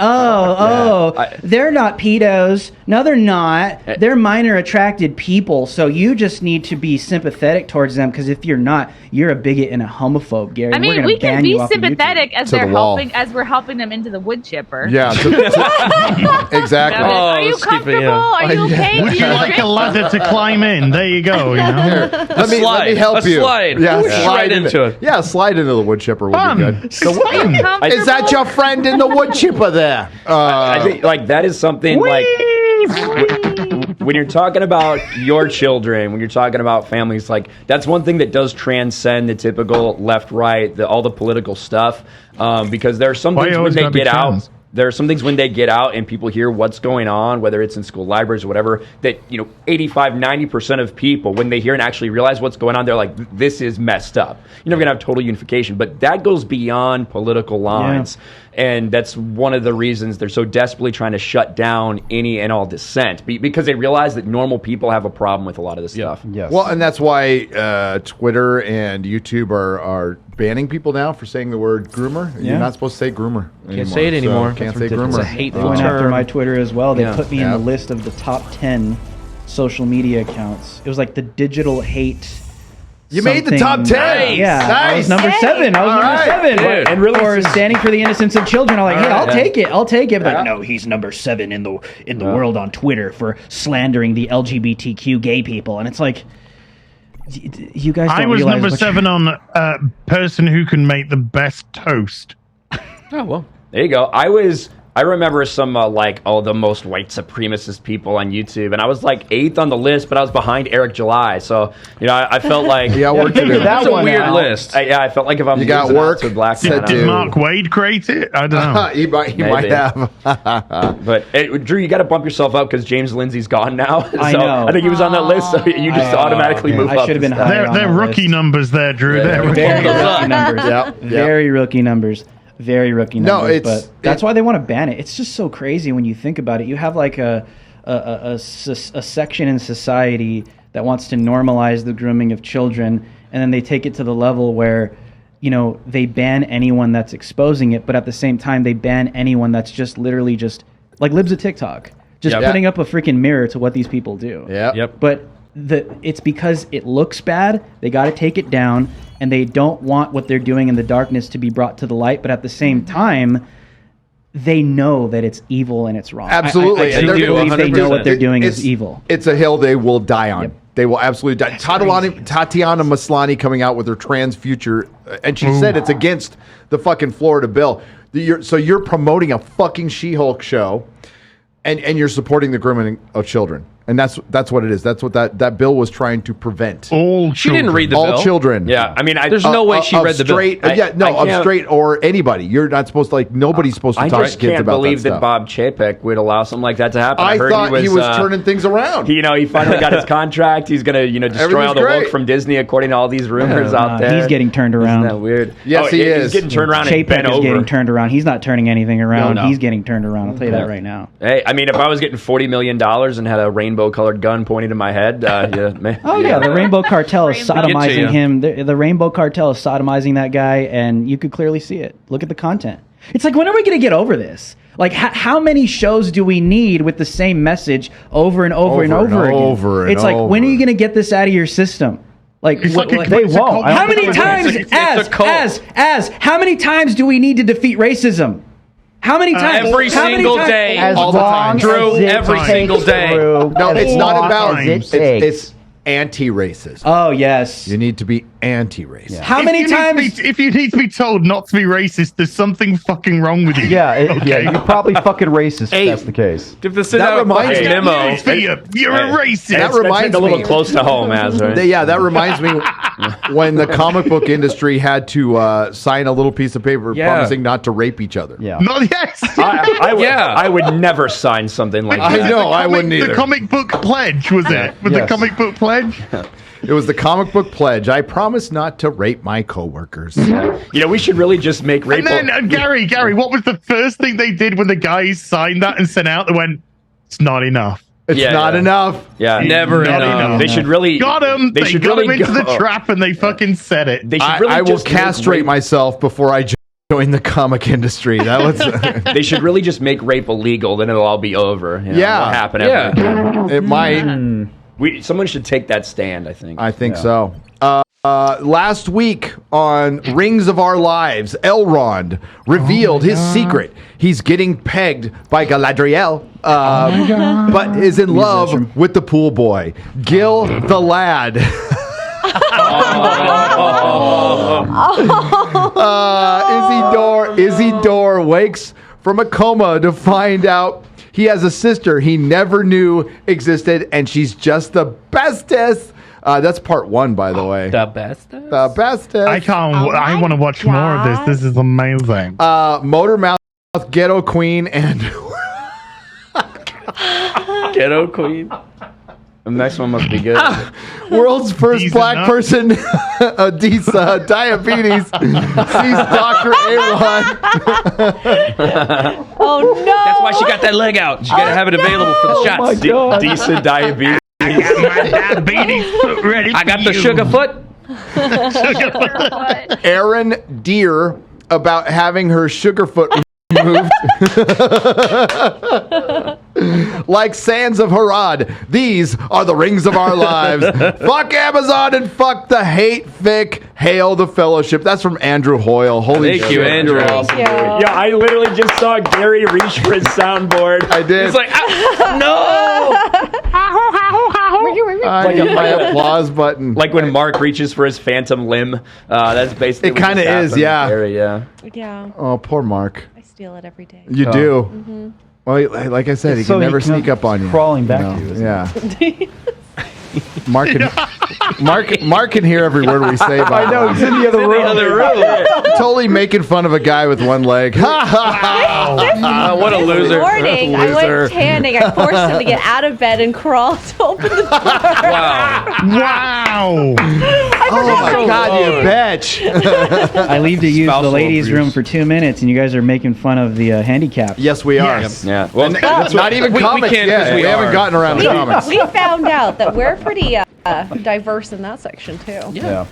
They're not pedos. No, they're not. They're minor attracted people. So you just need to be sympathetic towards them, because if you're not, you're a bigot and a homophobe, Gary. I mean, we can be sympathetic as we're helping them into the wood chipper. Yeah, exactly. Are you comfortable? Are you okay? Would you like a ladder to climb in? There you go. You know? Let me help you. Slide. Yeah, slide into it. Yeah, slide into the wood chipper would be good. So, is that your friend in the wood chipper there? I think like that is something like when you're talking about your children, when you're talking about families, like that's one thing that does transcend the typical left, right, all the political stuff, because there are some things when they get out. There are some things when they get out and people hear what's going on, whether it's in school libraries or whatever, that 85, 90% of people, when they hear and actually realize what's going on, they're like, this is messed up. You're never going to have total unification. But that goes beyond political lines. Yeah. And that's one of the reasons they're so desperately trying to shut down any and all dissent, because they realize that normal people have a problem with a lot of this stuff. Yes. Well, and that's why Twitter and YouTube are banning people now for saying the word groomer. Yeah. You're not supposed to say groomer anymore. Can't say it anymore. So can't say groomer. It's a hateful term. After my Twitter as well, they put me in the list of the top 10 social media accounts. It was like the digital hate. You made the top 10. Nice. Yeah, nice. I was number 7. Dude. And really, for standing for the innocence of children. I'm like, hey, I'll take it. But like, no, he's number 7 in the world on Twitter for slandering the LGBTQ gay people, and it's like, you guys don't realize. I was number 7 on person who can make the best toast. Oh well, there you go. I remember some the most white supremacist people on YouTube, and I was like 8th on the list, but I was behind Eric July, so I felt like work to do. That's a weird list. I felt like if I'm got work to black, did Mark Wade create it? I don't know. he might have. But Drew, you got to bump yourself up because James Lindsay's gone now. I know. I think he was on that list, so you just automatically move up. I should have been higher. They're rookie list. Numbers there, Drew. They're very rookie numbers. Very rookie numbers. Very rookie numbers, but that's why they want to ban it. It's just so crazy when you think about it. You have like a section in society that wants to normalize the grooming of children, and then they take it to the level where, they ban anyone that's exposing it, but at the same time they ban anyone that's just literally just like libs of TikTok, just putting up a freaking mirror to what these people do. Yeah. Yep. But it's because it looks bad. They got to take it down. And they don't want what they're doing in the darkness to be brought to the light, but at the same time, they know that it's evil and it's wrong. Absolutely. I truly believe they know what they're doing is evil. It's a hill they will die on. Yep. They will absolutely die. Tatiana Maslany coming out with her trans future, and she said it's against the fucking Florida bill. So you're promoting a fucking She-Hulk show, and you're supporting the grooming of children. And that's what it is. That's what that bill was trying to prevent. All children. She didn't read the bill. All children. Yeah, I mean, there's no way she read the bill. Of straight or anybody. You're not supposed to, nobody's supposed to talk to kids about that stuff. I just can't believe that Bob Chapek would allow something like that to happen. I thought he was turning things around. He finally got his contract. He's going to destroy all the woke from Disney, according to all these rumors out there. He's getting turned around. Isn't that weird? Yes, he is. He's getting turned around and bent Chapek is getting turned around. He's not turning anything around. No. He's getting turned around. I'll tell you that right now. Hey, I mean, if I was getting $40 million and had a rainbow-colored gun pointed to my head, the Rainbow Cartel is sodomizing him. The Rainbow Cartel is sodomizing that guy, and you could clearly see it. Look at the content. It's like, when are we going to get over this? Like, how many shows do we need with the same message over and over and over again? It's like, when are you going to get this out of your system? Like, they won't. How many times? How many times do we need to defeat racism? How many times? Every single day. All the time. Drew, every single day. No, it's not about it's anti-racist. Oh, yes. You need to be anti-racist. Yeah. How many times? If you need to be told not to be racist, there's something fucking wrong with you. Yeah, you're probably fucking racist if that's the case. That reminds me. You're a racist. That reminds me. A little close to home, as right? Yeah, that reminds me when the comic book industry had to sign a little piece of paper promising not to rape each other. Yeah. I would never sign something like that. I know, I wouldn't either. The comic book pledge, was it? The comic book pledge? It was the comic book pledge. I promise not to rape my coworkers. We should really just make rape. And then, Gary, what was the first thing they did when the guys signed that and sent out? They went, it's not enough. It's not enough. Yeah, never enough. They should really got him. They should got really him into go. the trap, and they fucking said it. They should really I will just castrate myself before I join the comic industry. That was. They should really just make rape illegal. Then it'll all be over. You know, Yeah. won't happen ever again. It might. Someone should take that stand. I think. I think so. Last week on Rings of Our Lives, Elrond revealed his secret. He's getting pegged by Galadriel, but is in love with the pool boy, Gil the lad. Isidore wakes from a coma to find out he has a sister he never knew existed, and she's just the bestest. That's part 1, by the way. The best. The bestest. I can't. I want to watch more of this. This is amazing. Motormouth, Ghetto Queen, and Ghetto Queen. The next one must be good. world's first These black enough? person, diabetes, sees Dr. A1. Oh no! That's why she got that leg out. She got to have it available for the shots. Decent diabetes. I got my diabetes foot ready. I got for the you. sugar foot. Aaron Deere about having her sugar foot removed. Like sands of Harad, these are the rings of our lives. Fuck Amazon and fuck the hate fic. Hail the fellowship. That's from Andrew Hoyle. Holy Thank you, shit. Andrew. You're Thank awesome. you. Yeah, I literally just saw Gary reach for his soundboard. I did. It's like, no. I need my applause button. Like when Mark reaches for his phantom limb. That's basically It what kinda just happened is, with yeah. Gary, yeah. Yeah, Oh, poor Mark. I steal it every day. You do. Well, like I said, he So can never he can sneak up on you. crawling back You know? to you, isn't Yeah. Mark can hear every word we say. I know, he's in the other room. Totally making fun of a guy with one leg. Ha ha ha! What a loser. Morning, I went tanning. I forced him to get out of bed and crawl to open the door. Wow. Wow. Oh my God, you bitch! I leave to use the Spousal ladies' abuse. room for 2 minutes, and you guys are making fun of the handicap. Yes, we are. Yes. Yeah. Well, It's not even we comics can't yet. 'cause We we haven't are. gotten around to comics. We found out that we're pretty diverse in that section too. Yeah.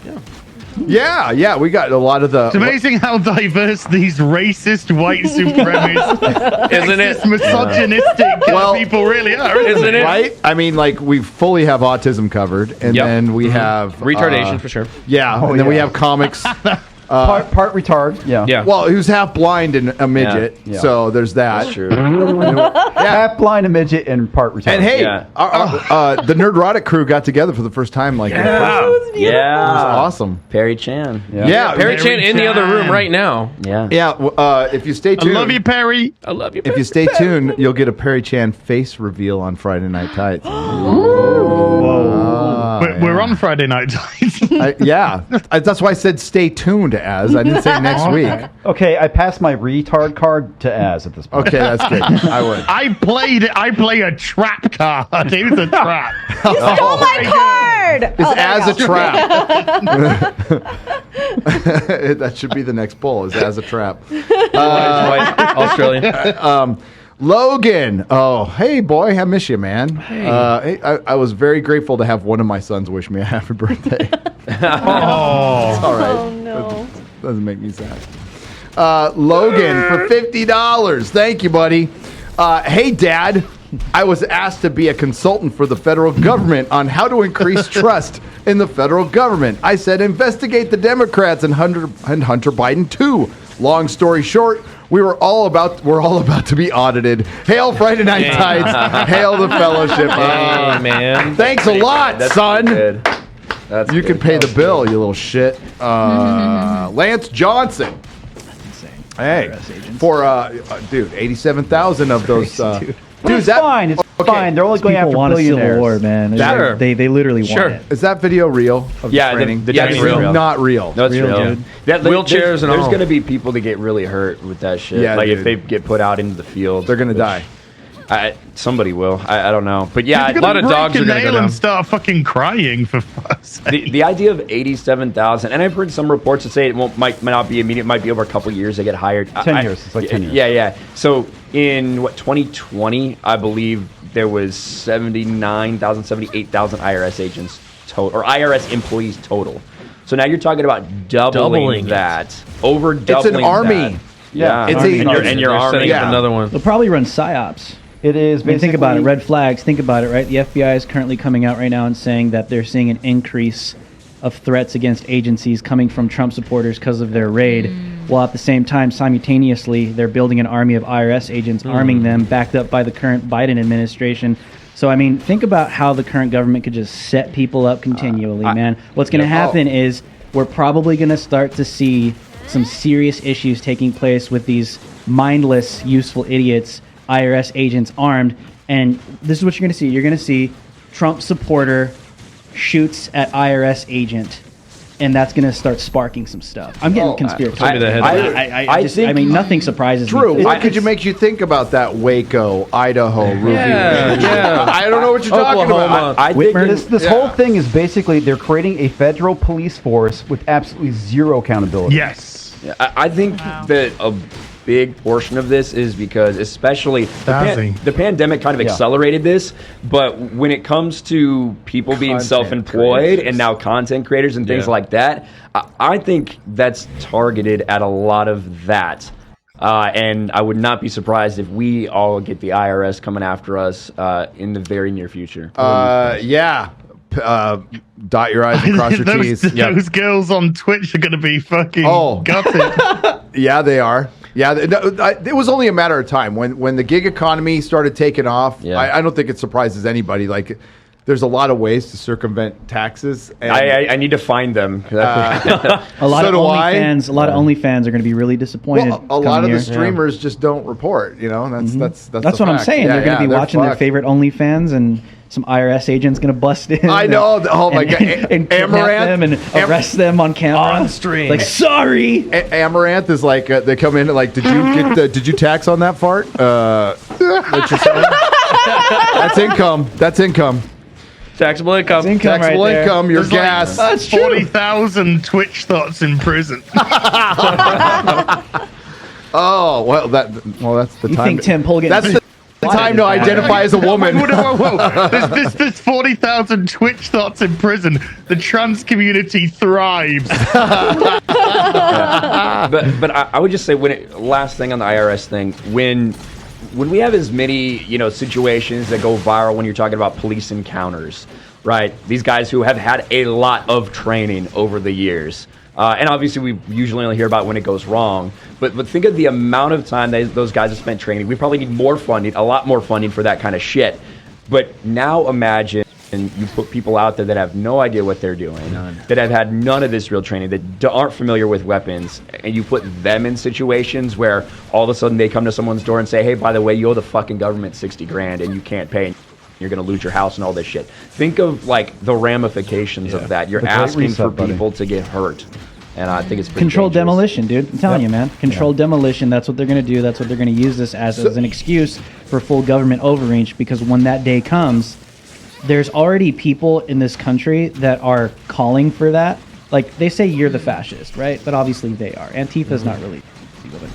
Yeah. We got a lot of the. It's amazing how diverse these racist white supremacists, Isn't it? sexist, misogynistic people really are. Isn't it? Right? I mean, like, we fully have autism covered, and Yep. then we have Retardation for sure. Yeah, and then we have comics. Part retard. Yeah. Yeah. Well, who's half blind and a midget, Yeah. so there's that. that's true. Half blind, a midget, and part retarded. And hey, Yeah. the Nerdrotic crew got together for the first time. Like, in person. It Yeah. was awesome. Perry Chan. Yeah, Perry Chan in the other room Chan. right now. Yeah. Yeah. If you stay I tuned, love you, Perry. I love you. if you stay tuned, you'll get a Perry Chan face reveal on Friday Night Tights. We're on Friday night. That's why I said stay tuned. As I didn't say next week. Okay, I passed my retard card to Az at this point. Okay, that's good. I would. I play a trap card. It was a trap. Oh my card! It's Oh, there as we a go. trap. That should be the next poll. Is as a trap. White, Australian. Logan. Oh, hey, boy. I miss you, man. I was very grateful to have one of my sons wish me a happy birthday. Oh. All right. Oh no. Doesn't make me sad. Logan for $50. Thank you, buddy. Hey, Dad. I was asked to be a consultant for the federal government on how to increase trust in the federal government. I said, investigate the Democrats and Hunter Biden too. Long story short, we're all about to be audited. Hail Friday Night Tights. Hail the fellowship. Hey, man. Thanks a lot, son. Good. That's You can good. pay the bill, you little shit. Lance Johnson. Hey, for dude, 87,000 of those. Dude, is that fine. It's okay. fine. They're only going People after want a civil billionaires. war, man. Sure. They literally Sure. want it. Is that video real? Of Yeah, the training? the Yeah, Denny's it's real. Not real. No, it's Real, real. dude. there's Wheelchairs and all. There's going to be people that get really hurt with that shit. Yeah, like dude. if they get put out into the field. They're gonna die. Somebody will. I don't know. But yeah, a lot of dogs are going to go down and start fucking crying for fuck's sake. The idea of 87,000, and I've heard some reports that say it might not be immediate, might be over a couple of years they get hired. 10 years. It's like 10 years. Yeah. So in 2020, I believe there was 78,000 IRS agents total, or IRS employees total. So now you're talking about doubling that. Over doubling. It's an army. That. Yeah, it's and your army. Setting up another one. They'll probably run psyops. It is. I mean, think about it. Red flags. Think about it, right? The FBI is currently coming out right now and saying that they're seeing an increase of threats against agencies coming from Trump supporters because of their raid. While at the same time, simultaneously, they're building an army of IRS agents, arming them, backed up by the current Biden administration. So, I mean, think about how the current government could just set people up continually, man. What's going to happen is we're probably going to start to see some serious issues taking place with these mindless, useful idiots, IRS agents armed. And this is what you're going to see. You're going to see Trump supporter shoots at IRS agent. And that's going to start sparking some stuff. I'm getting conspiratorial. I mean, nothing surprises me. True. What could you make you think about that Waco, Idaho, Ruby? Yeah. I don't know what you're talking about. Whitmer, this whole thing is basically they're creating a federal police force with absolutely zero accountability. Yes. I think that a big portion of this is because especially the pandemic kind of accelerated this, but when it comes to people being self-employed and now content creators and things like that, I think that's targeted at a lot of that. And I would not be surprised if we all get the IRS coming after us in the very near future. Dot your I's and cross your T's. Those girls on Twitch are going to be fucking gutted. Yeah, they are. Yeah, it was only a matter of time. When the gig economy started taking off, I don't think it surprises anybody. Like, there's a lot of ways to circumvent taxes. And I need to find them. A lot of OnlyFans are going to be really disappointed. Well, a lot of the streamers just don't report. You know, that's what I'm saying. They're going to be watching their favorite OnlyFans, and some IRS agent's going to bust in. I know. Oh my god! And kidnap them and arrest them on camera on stream. Like, sorry. Amaranth is like they come in and like, did you tax on that fart? What you saying? That's income. That's income. Taxable income. Taxable right income. Your gas. That's 40,000 Twitch thoughts in prison. Oh well, that's the You time. think Tim Pulgan? That's the time to identify as a woman. Whoa. There's 40,000 Twitch thoughts in prison. The trans community thrives. But I would just say last thing on the IRS thing, when we have as many situations that go viral when you're talking about police encounters, right? These guys who have had a lot of training over the years. And obviously, we usually only hear about when it goes wrong. But think of the amount of time those guys have spent training. We probably need more funding, a lot more funding for that kind of shit. But now imagine you put people out there that have no idea what they're doing, that have had none of this real training, that aren't familiar with weapons, and you put them in situations where all of a sudden they come to someone's door and say, hey, by the way, you owe the fucking government $60,000 and you can't pay. You're going to lose your house and all this shit. Think of like the ramifications of that. You're asking for people to get hurt. And I think it's pretty controlled dangerous. demolition, dude. I'm telling you, man. Controlled demolition. That's what they're going to do. That's what they're going to use this as an excuse for full government overreach. Because when that day comes, there's already people in this country that are calling for that. Like, they say you're the fascist, right? But obviously they are. Antifa's not really.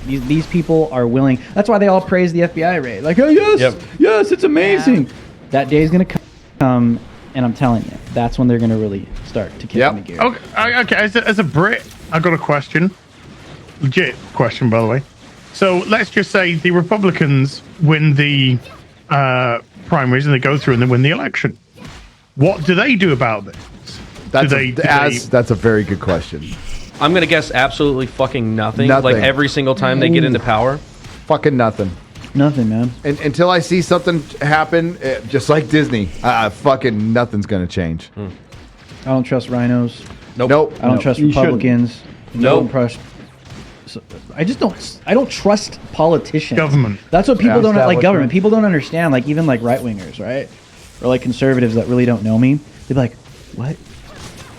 These people are willing. That's why they all praise the FBI raid. Like, oh, yes, it's amazing. Yeah. That day is going to come, and I'm telling you, that's when they're going to really start to kick in the gear. Okay. As a Brit, I got a question. Legit question, by the way. So let's just say the Republicans win the primaries and they go through and they win the election. What do they do about this? That's a very good question. I'm going to guess absolutely fucking nothing. Like every single time they get into power. Fucking nothing. Nothing, man. And until I see something happen, just like Disney, fucking nothing's going to change. I don't trust rhinos. Nope. I don't trust Republicans. Nope. I don't trust politicians. Government. That's what people don't like. Government. People don't understand. Like, even like right wingers, right, or like conservatives that really don't know me. They're like, "What?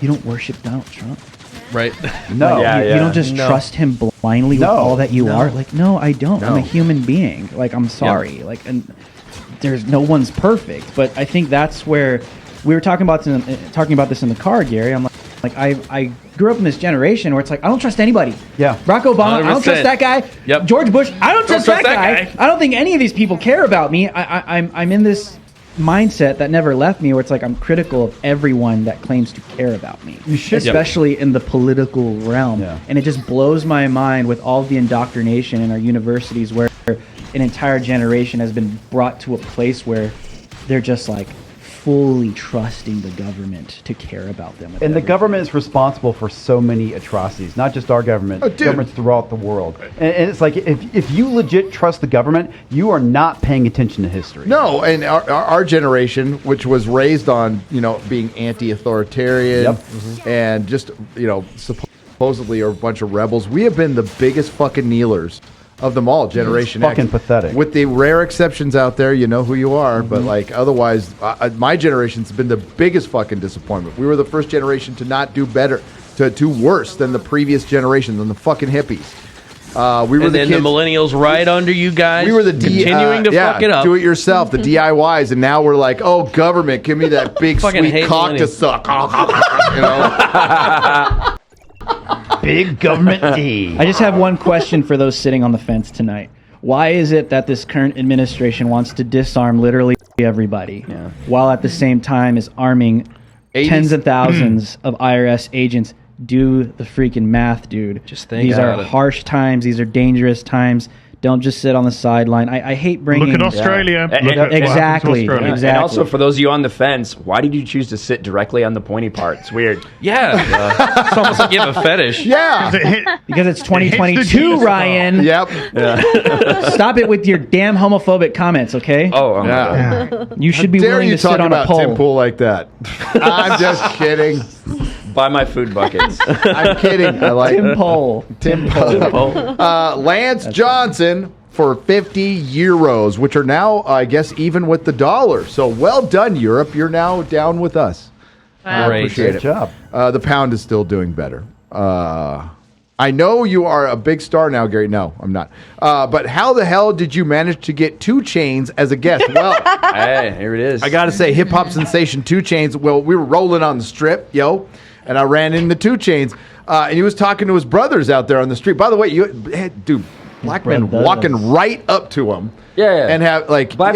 You don't worship Donald Trump?" Right. No. You don't just trust him blindly with all that you are. Like, no, I don't. I'm a human being. Like, I'm sorry. Like, and there's no one's perfect. But I think that's where we were talking about this in the car, Gary. I'm like I grew up in this generation where it's like I don't trust anybody. Yeah. Barack Obama, 100%. I don't trust that guy. Yep. George Bush, I don't trust that guy. I don't think any of these people care about me. I'm in this mindset that never left me, where it's like I'm critical of everyone that claims to care about me. You should, especially in the political realm. Yeah. And it just blows my mind with all the indoctrination in our universities, where an entire generation has been brought to a place where they're just like fully trusting the government to care about them. And the government is responsible for so many atrocities, not just our government, governments throughout the world. And it's like, if you legit trust the government, you are not paying attention to history. No, and our generation, which was raised on, being anti-authoritarian and just, supposedly are a bunch of rebels, we have been the biggest fucking kneelers of them all, Generation X. Fucking pathetic. With the rare exceptions out there, you know who you are, but like otherwise, my generation's been the biggest fucking disappointment. We were the first generation to not do better, to do worse than the previous generation, than the fucking hippies. We were the millennials right under you guys. We were the continuing to fuck it up. Do it yourself, the DIYs, and now we're like, oh, government, give me that big sweet cock to suck. Big government D. I just have one question for those sitting on the fence tonight. Why is it that this current administration wants to disarm literally everybody, while at the same time is arming tens of thousands of IRS agents? Do the freaking math, dude. Just think these are about it. harsh times. These are dangerous times. Don't just sit on the sideline. I hate bringing... Look at Australia. Exactly. And also, for those of you on the fence, why did you choose to sit directly on the pointy part? It's weird. Yeah. It's almost like you have a fetish. Yeah. Because it's 2022, Ryan. Yep. Stop it with your damn homophobic comments, okay? Oh, yeah. You should be Dare willing you to sit talk on a about pole. Tim Pool like that? I'm just kidding. Buy my food buckets. I'm kidding. I like Tim Poll. Tim Poll. Lance Johnson for 50 euros, which are now, I guess, even with the dollar. So well done, Europe. You're now down with us. Wow. Appreciate it. Good job. The pound is still doing better. I know you are a big star now, Gary. No, I'm not. But how the hell did you manage to get 2 Chainz as a guest? Well, Hey, here it is. I got to say, hip hop sensation 2 Chainz. Well, we were rolling on the strip, and I ran into 2 Chainz, and he was talking to his brothers out there on the street. By the way, dude, black men walking right up to him. Yeah. And have like black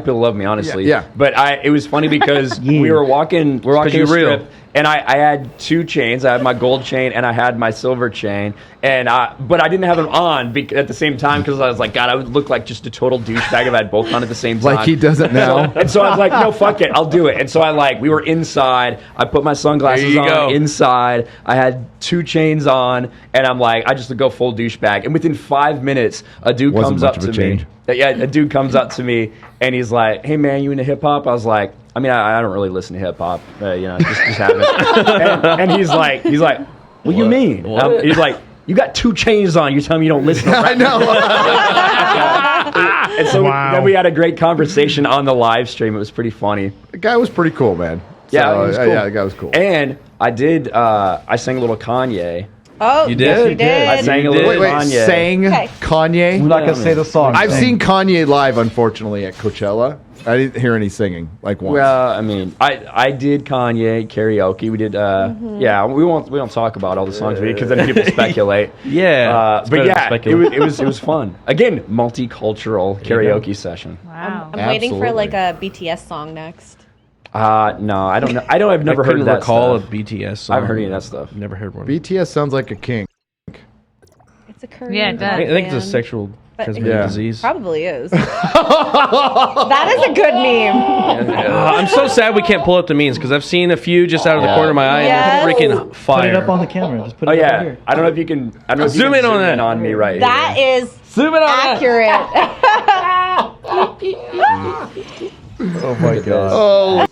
people love me, honestly. Yeah. But it was funny because we were walking the strip, and I had 2 chains. I had my gold chain and I had my silver chain, but I didn't have them on at the same time because I was like, God, I would look like just a total douchebag if I had both on at the same time. Like he doesn't now. And so I was like, no, fuck it, I'll do it. And so we were inside. I put my sunglasses on inside. I had 2 chains on, and I'm like, I just go full douchebag. And within 5 minutes, a dude comes up to me. Yeah, a dude comes up to me and he's like, "Hey man, you into hip hop?" I was like, "I mean, I don't really listen to hip hop, just haven't." and he's like, "What do you mean?" He's like, "You got 2 chains on. You're telling me you don't listen to rap?" I know. And so then we had a great conversation on the live stream. It was pretty funny. The guy was pretty cool, man. Yeah, he was cool. Yeah, the guy was cool. And I did. I sang a little Kanye. Oh, You did? yes, you did. I sang a little Kanye. Sang Kanye? We're not going to say the song. I've seen Kanye live, unfortunately, at Coachella. I didn't hear any singing, like once. Well, I mean, I did Kanye karaoke. We did, we won't talk about all the songs we did because then people speculate. Yeah, it was fun. Again, multicultural karaoke session. Wow. I'm waiting for like a BTS song next. No, I don't know. I've never heard that recall stuff. a BTS song. I haven't heard any of that stuff. Never heard one. BTS sounds like a king. It's a Korean. Yeah, it does. I think it's a band. sexual transmitted disease. Probably is. That is a good meme. I'm so sad we can't pull up the memes because I've seen a few just out of the corner of my eye and they're freaking fire. Put it up on the camera. Just put Oh it up yeah, here. I don't know if you can. I don't know if Zoom you in can on that. in on me right That here. is accurate. Oh my God. Oh,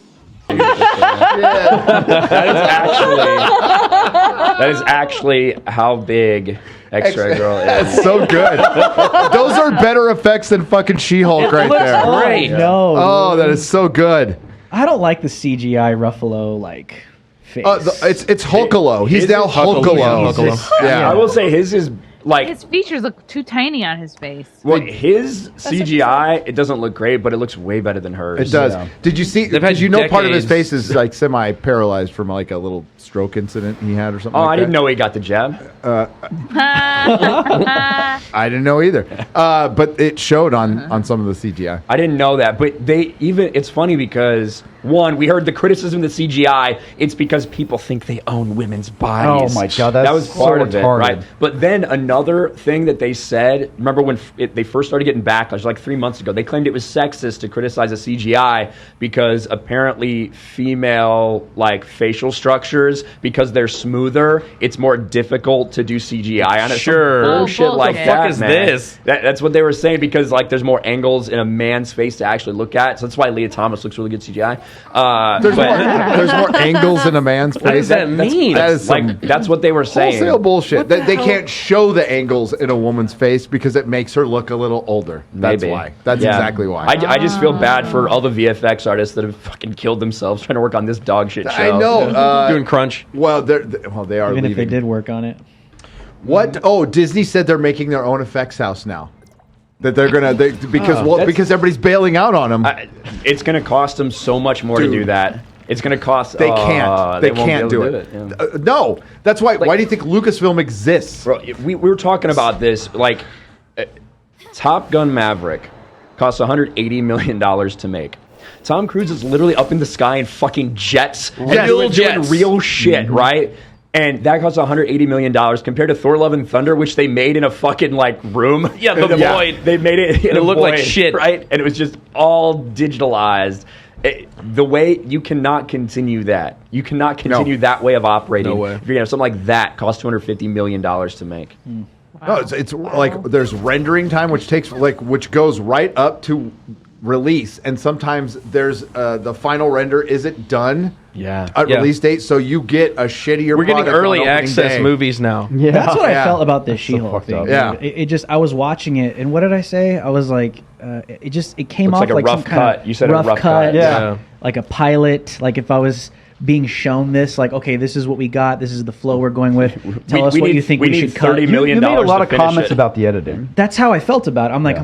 That is actually how big X-Ray Girl is. that's so good. Those are better effects than fucking She-Hulk right there. Great. No. Oh, that is so good. I don't like the CGI Ruffalo face. It's Hulkalo. He's now Hulkalo. I will say his is Like his features look too tiny on his face. Well, his CGI, it doesn't look great, but it looks way better than hers. It does. Yeah. Did you see? Did you know part of his face is like semi-paralyzed from like a little stroke incident he had or something? Oh, like I didn't that? know he got the jab. I didn't know either. But it showed on some of the CGI. I didn't know that, but it's funny because one, we heard the criticism of the CGI. It's because people think they own women's bodies. Oh my God, that was so part of it, retarded. right? But then another thing that they said, remember when they first started getting backlash, like 3 months ago, they claimed it was sexist to criticize a CGI because apparently female like facial structures, because they're smoother, it's more difficult to do CGI on it. Sure. Some bullshit like Bullshit. that. Fuck is man. this? That's what they were saying because like there's more angles in a man's face to actually look at. So that's why Leah Thomas looks really good CGI. There's more angles in a man's face. What does that mean? That is some Like that's what they were saying. wholesale bullshit. They can't show the angles in a woman's face because it makes her look a little older. That's Maybe. why. That's Yeah. exactly why. I just feel bad for all the VFX artists that have fucking killed themselves trying to work on this dog shit show. I know. Doing crunch. Well, they are Even leaving. if they did work on it. What? Oh, Disney said they're making their own effects house now. That they're gonna because everybody's bailing out on them. It's gonna cost them so much more to Dude. do that. It's gonna cost. They can't. They won't be can't able do to it. Yeah. No, that's why. Why do you think Lucasfilm exists? Bro, we were talking about this. Like, Top Gun Maverick costs $180 million to make. Tom Cruise is literally up in the sky in fucking jets, and doing real shit, right? And that costs $180 million compared to Thor: Love and Thunder, which they made in a fucking like room. Yeah, the void. They made it in It a looked like void, shit. right? And it was just all digitalized. The way you cannot continue that. You cannot continue that way of operating. No way. If you're gonna have something like that cost $250 million to make. No, it's like there's rendering time, which goes right up to release, and sometimes there's the final render isn't done. At release date, so you get a shittier. We're getting product on early opening access day. movies now. Yeah. That's what I Yeah. felt about this She-Hulk fucked thing. up. dude. Yeah. It just, I was watching it, and what did I say? I was like, it came Looks off like a like rough some kind cut. of You said a rough cut. cut. Yeah. Like a pilot. Like if I was being shown this, like, okay, this is what we got. This is the flow we're going with. Tell us what you think we need should cut. $30 million You made a lot to of finish comments it. about the editing. That's how I felt about it. I'm like,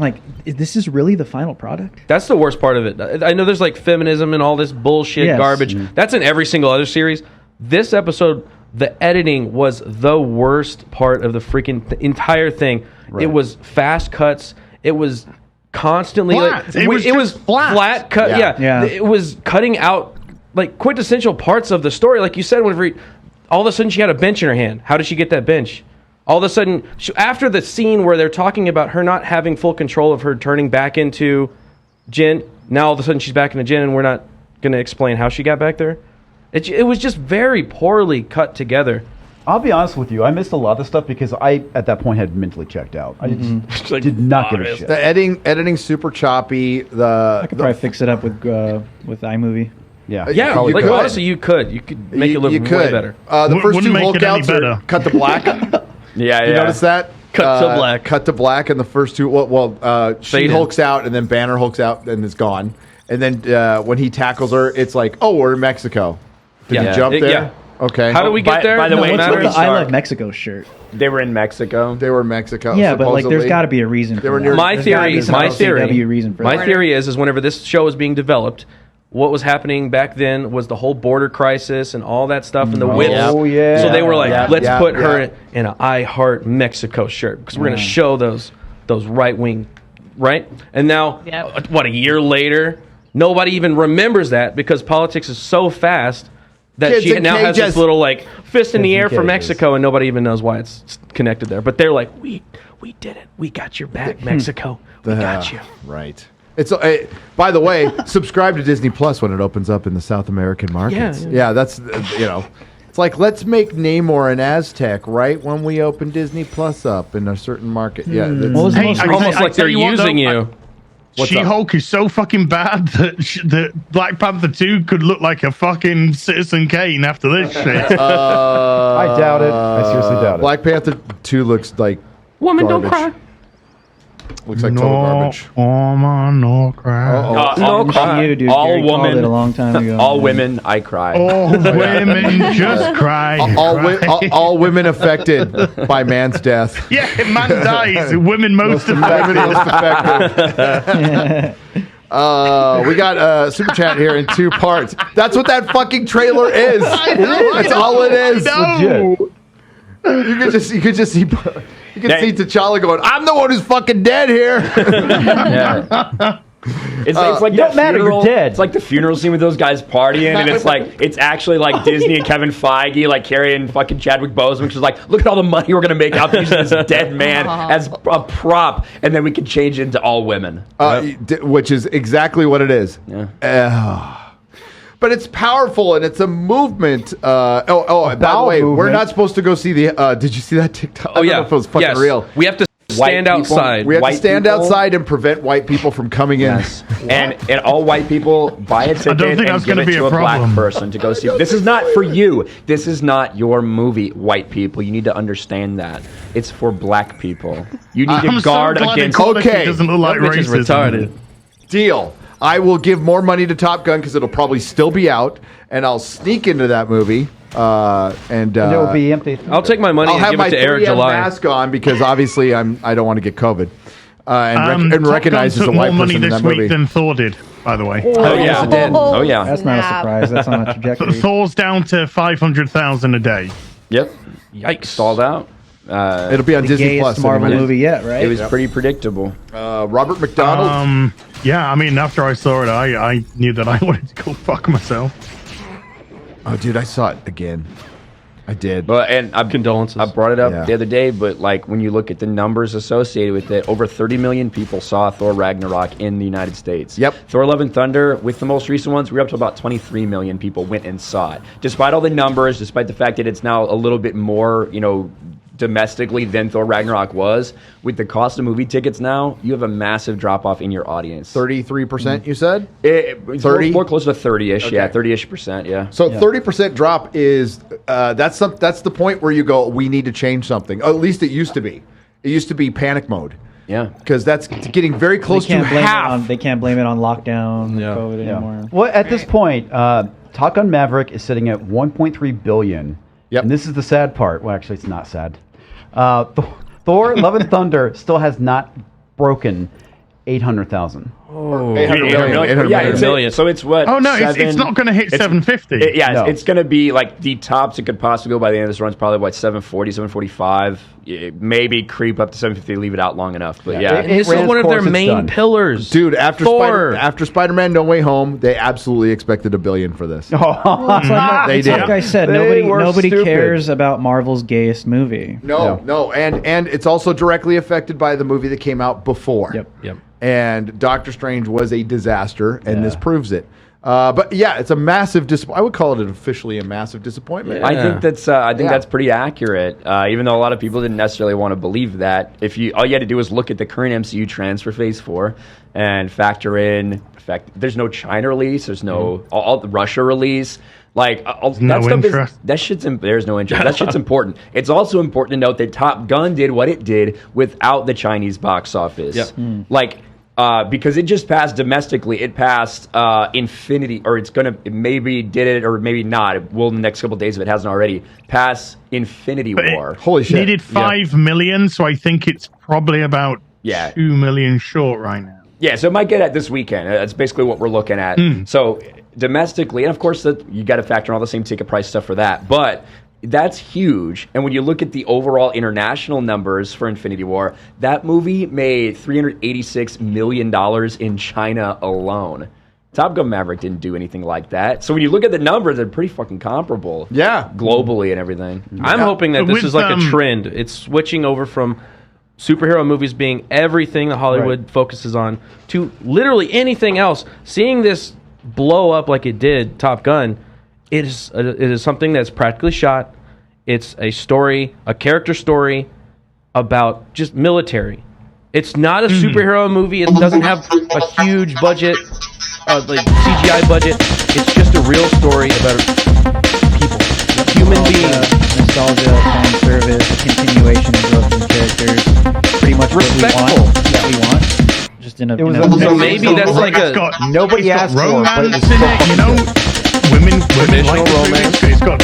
Yeah. this is really the final product? That's the worst part of it. I know there's like feminism and all this bullshit Yes. garbage. That's in every single other series. This episode, the editing was the worst part of the freaking entire thing. Right. It was fast cuts. It was constantly Flat. like It was it just was flat. cut. Yeah. Yeah. It was cutting out like quintessential parts of the story. Like you said, whenever all of a sudden she had a bench in her hand. How did she get that bench? All of a sudden, after the scene where they're talking about her not having full control of her turning back into Jin, now all of a sudden she's back into Jin, and we're not going to explain how she got back there. It was just very poorly cut together. I'll be honest with you. I missed a lot of stuff because I, at that point, had mentally checked out. I just did not give a shit. The editing super choppy. I could probably fix it up with iMovie. Yeah. Yeah, You like could. honestly, you could make it look way better. The first Wouldn't two make Hulk it any outs are better. cut to black. Yeah, You notice that? Cut to black. Cut to black, and the first two. She Fade in. hulks out, and then Banner hulks out, and is gone. And then when he tackles her, it's like, oh, we're in Mexico. Did Yeah. you jump It- there? yeah. Okay. How do we get there? by the No, way, it What's matters. with the I Stark. Love Mexico shirt? They were in Mexico. They were in Mexico. Yeah, but like, there's supposedly. got to be a reason for They were that. near- My There's gotta be theory, some LCW reason for my that. theory is whenever this show was being developed, what was happening back then was the whole border crisis and all that stuff and the whips. Oh, yeah. So they were like, Yeah, let's yeah, put her yeah. in an I Heart Mexico shirt because we're going to show those right wing, right? And now, Yep. what, a year later, nobody even remembers that because politics is so fast that Kids she in now has cages. this little like fist in the Kids in air for cages. Mexico and nobody even knows why it's connected there. But they're like, we did it. We got your back, Mexico. We got you. Right. It's by the way, subscribe to Disney Plus when it opens up in the South American markets. Yeah. Yeah, that's it's like let's make Namor an Aztec right when we open Disney Plus up in a certain market. Yeah, that's- What was the Hey, most I- Almost I like tell they're you what, using though, you. What's up? She-Hulk is so fucking bad that Black Panther 2 could look like a fucking Citizen Kane after this shit. I doubt it. I seriously doubt it. Black Panther 2 looks like Woman, garbage. don't cry. Looks like total garbage. Woman, no cry. No cry. You, dude. All Gary called woman, it a long time ago. all women, I cry. All women just cry. All women affected by man's death. Yeah, man dies. Women most affected. Women most affected. We got a super chat here in 2 parts. That's what that fucking trailer is. That's all it is. Legit. You could just see. You can see T'Challa going, "I'm the one who's fucking dead here." Yeah. It's like you that don't matter, funeral. you're dead. It's like the funeral scene with those guys partying, and it's actually like Disney and Kevin Feige like carrying fucking Chadwick Boseman, which is like, look at all the money we're gonna make out using this dead man as a prop, and then we can change it into all women, which is exactly what it is. Yeah. But it's powerful and it's a movement. By the way, we're not supposed to go see the. Did you see that TikTok? Oh, I don't yeah. know if it was fucking real. We have to stand outside. We have to stand outside and prevent white people from coming in. Yes. And all white people buy a ticket think and that's give gonna it be to a a black problem. person to go see. This is not for you. This is not your movie, white people. You need to understand that. It's for black people. You need to guard against. Okay. Doesn't look like Which is racism. retarded. Deal. I will give more money to Top Gun because it'll probably still be out, and I'll sneak into that movie. And it will be empty. I'll take my money I'll and have give my it to Air 3M July. mask on because obviously I don't want to get COVID. And Top recognize Gun as a took white more money person in this that week movie. than Thor did, by the way. Oh yeah. Oh yeah. That's not a surprise. That's on a trajectory. Thor's down to 500,000 a day. Yep. Yikes. Stalled out. It'll be on The Disney gayest Plus. Marvel anyway. movie yet, right? It was pretty predictable. Robert McDonald. Yeah, I mean, after I saw it, I knew that I wanted to go fuck myself. Oh, dude, I saw it again. I did. But Condolences. I brought it up Yeah. the other day, but like when you look at the numbers associated with it, over 30 million people saw Thor Ragnarok in the United States. Yep. Thor: Love and Thunder, with the most recent ones, we're up to about 23 million people went and saw it. Despite all the numbers, despite the fact that it's now a little bit more, domestically than Thor Ragnarok was, with the cost of movie tickets now, you have a massive drop off in your audience. 33%, you said? It's 30? more closer to 30-ish, Okay. yeah, 30-ish%, yeah. So 30% drop is that's the point where you go, we need to change something. At least it used to be. It used to be panic mode. Yeah. Because that's getting very close to half. They can't blame it on lockdown, Yeah. COVID anymore. Well, at this point, Top Gun Maverick is sitting at 1.3 billion. Yep. And this is the sad part. Well, actually, it's not sad. Thor: Love and Thunder still has not broken 800,000. Oh, 800 million. 800 Yeah, million. it's million. So it's what? Oh, no, it's not going to hit 750. No. It's going to be like the tops it could possibly go by the end of this run is probably what, 740, 745. Maybe creep up to 750, leave it out long enough. But yeah. It This ran is its one of their course, it's main done. pillars. Dude, after Thor. Spider-Man No Way Home, they absolutely expected $1 billion for this. Well, it's like, They it's did. like I said, They were nobody stupid. cares about Marvel's gayest movie. No. And it's also directly affected by the movie that came out before. Yep. And Doctor Strange was a disaster, and this proves it. But yeah, it's a massive disappointment. I would call it officially a massive disappointment. I think that's pretty accurate. Even though a lot of people didn't necessarily want to believe that. All you had to do was look at the current MCU trends for Phase 4 and factor in there's no China release, there's no all the Russia release. Like No interest. There's no interest. That shit's important. It's also important to note that Top Gun did what it did without the Chinese box office. Yep. Because it just passed domestically. It passed Infinity, or it maybe did it or maybe not. It will in the next couple of days if it hasn't already. Pass Infinity War. Holy shit. Needed 5 million, so I think it's probably about 2 million short right now. Yeah, so it might get at this weekend. That's basically what we're looking at. So domestically, and of course, you got to factor in all the same ticket price stuff for that. But that's huge. And when you look at the overall international numbers for Infinity War, that movie made $386 million in China alone. Top Gun Maverick didn't do anything like that. So when you look at the numbers, they're pretty fucking comparable. Yeah. Globally and everything. I'm hoping that this With, is like a trend. It's switching over from superhero movies being everything that Hollywood focuses on to literally anything else. Seeing this blow up like it did, Top Gun, it is something that's practically shot. It's a story, a character story about just military. It's not a superhero movie. It doesn't have a huge budget, like CGI budget. It's just a real story about people, human beings. Nostalgia, fan service, continuation of growth in characters. Pretty much Respectful. what we want. in a. So maybe that's like nobody asked for it, but it romance was in so it, fucking you know. good. Women Traditional like romance. It's got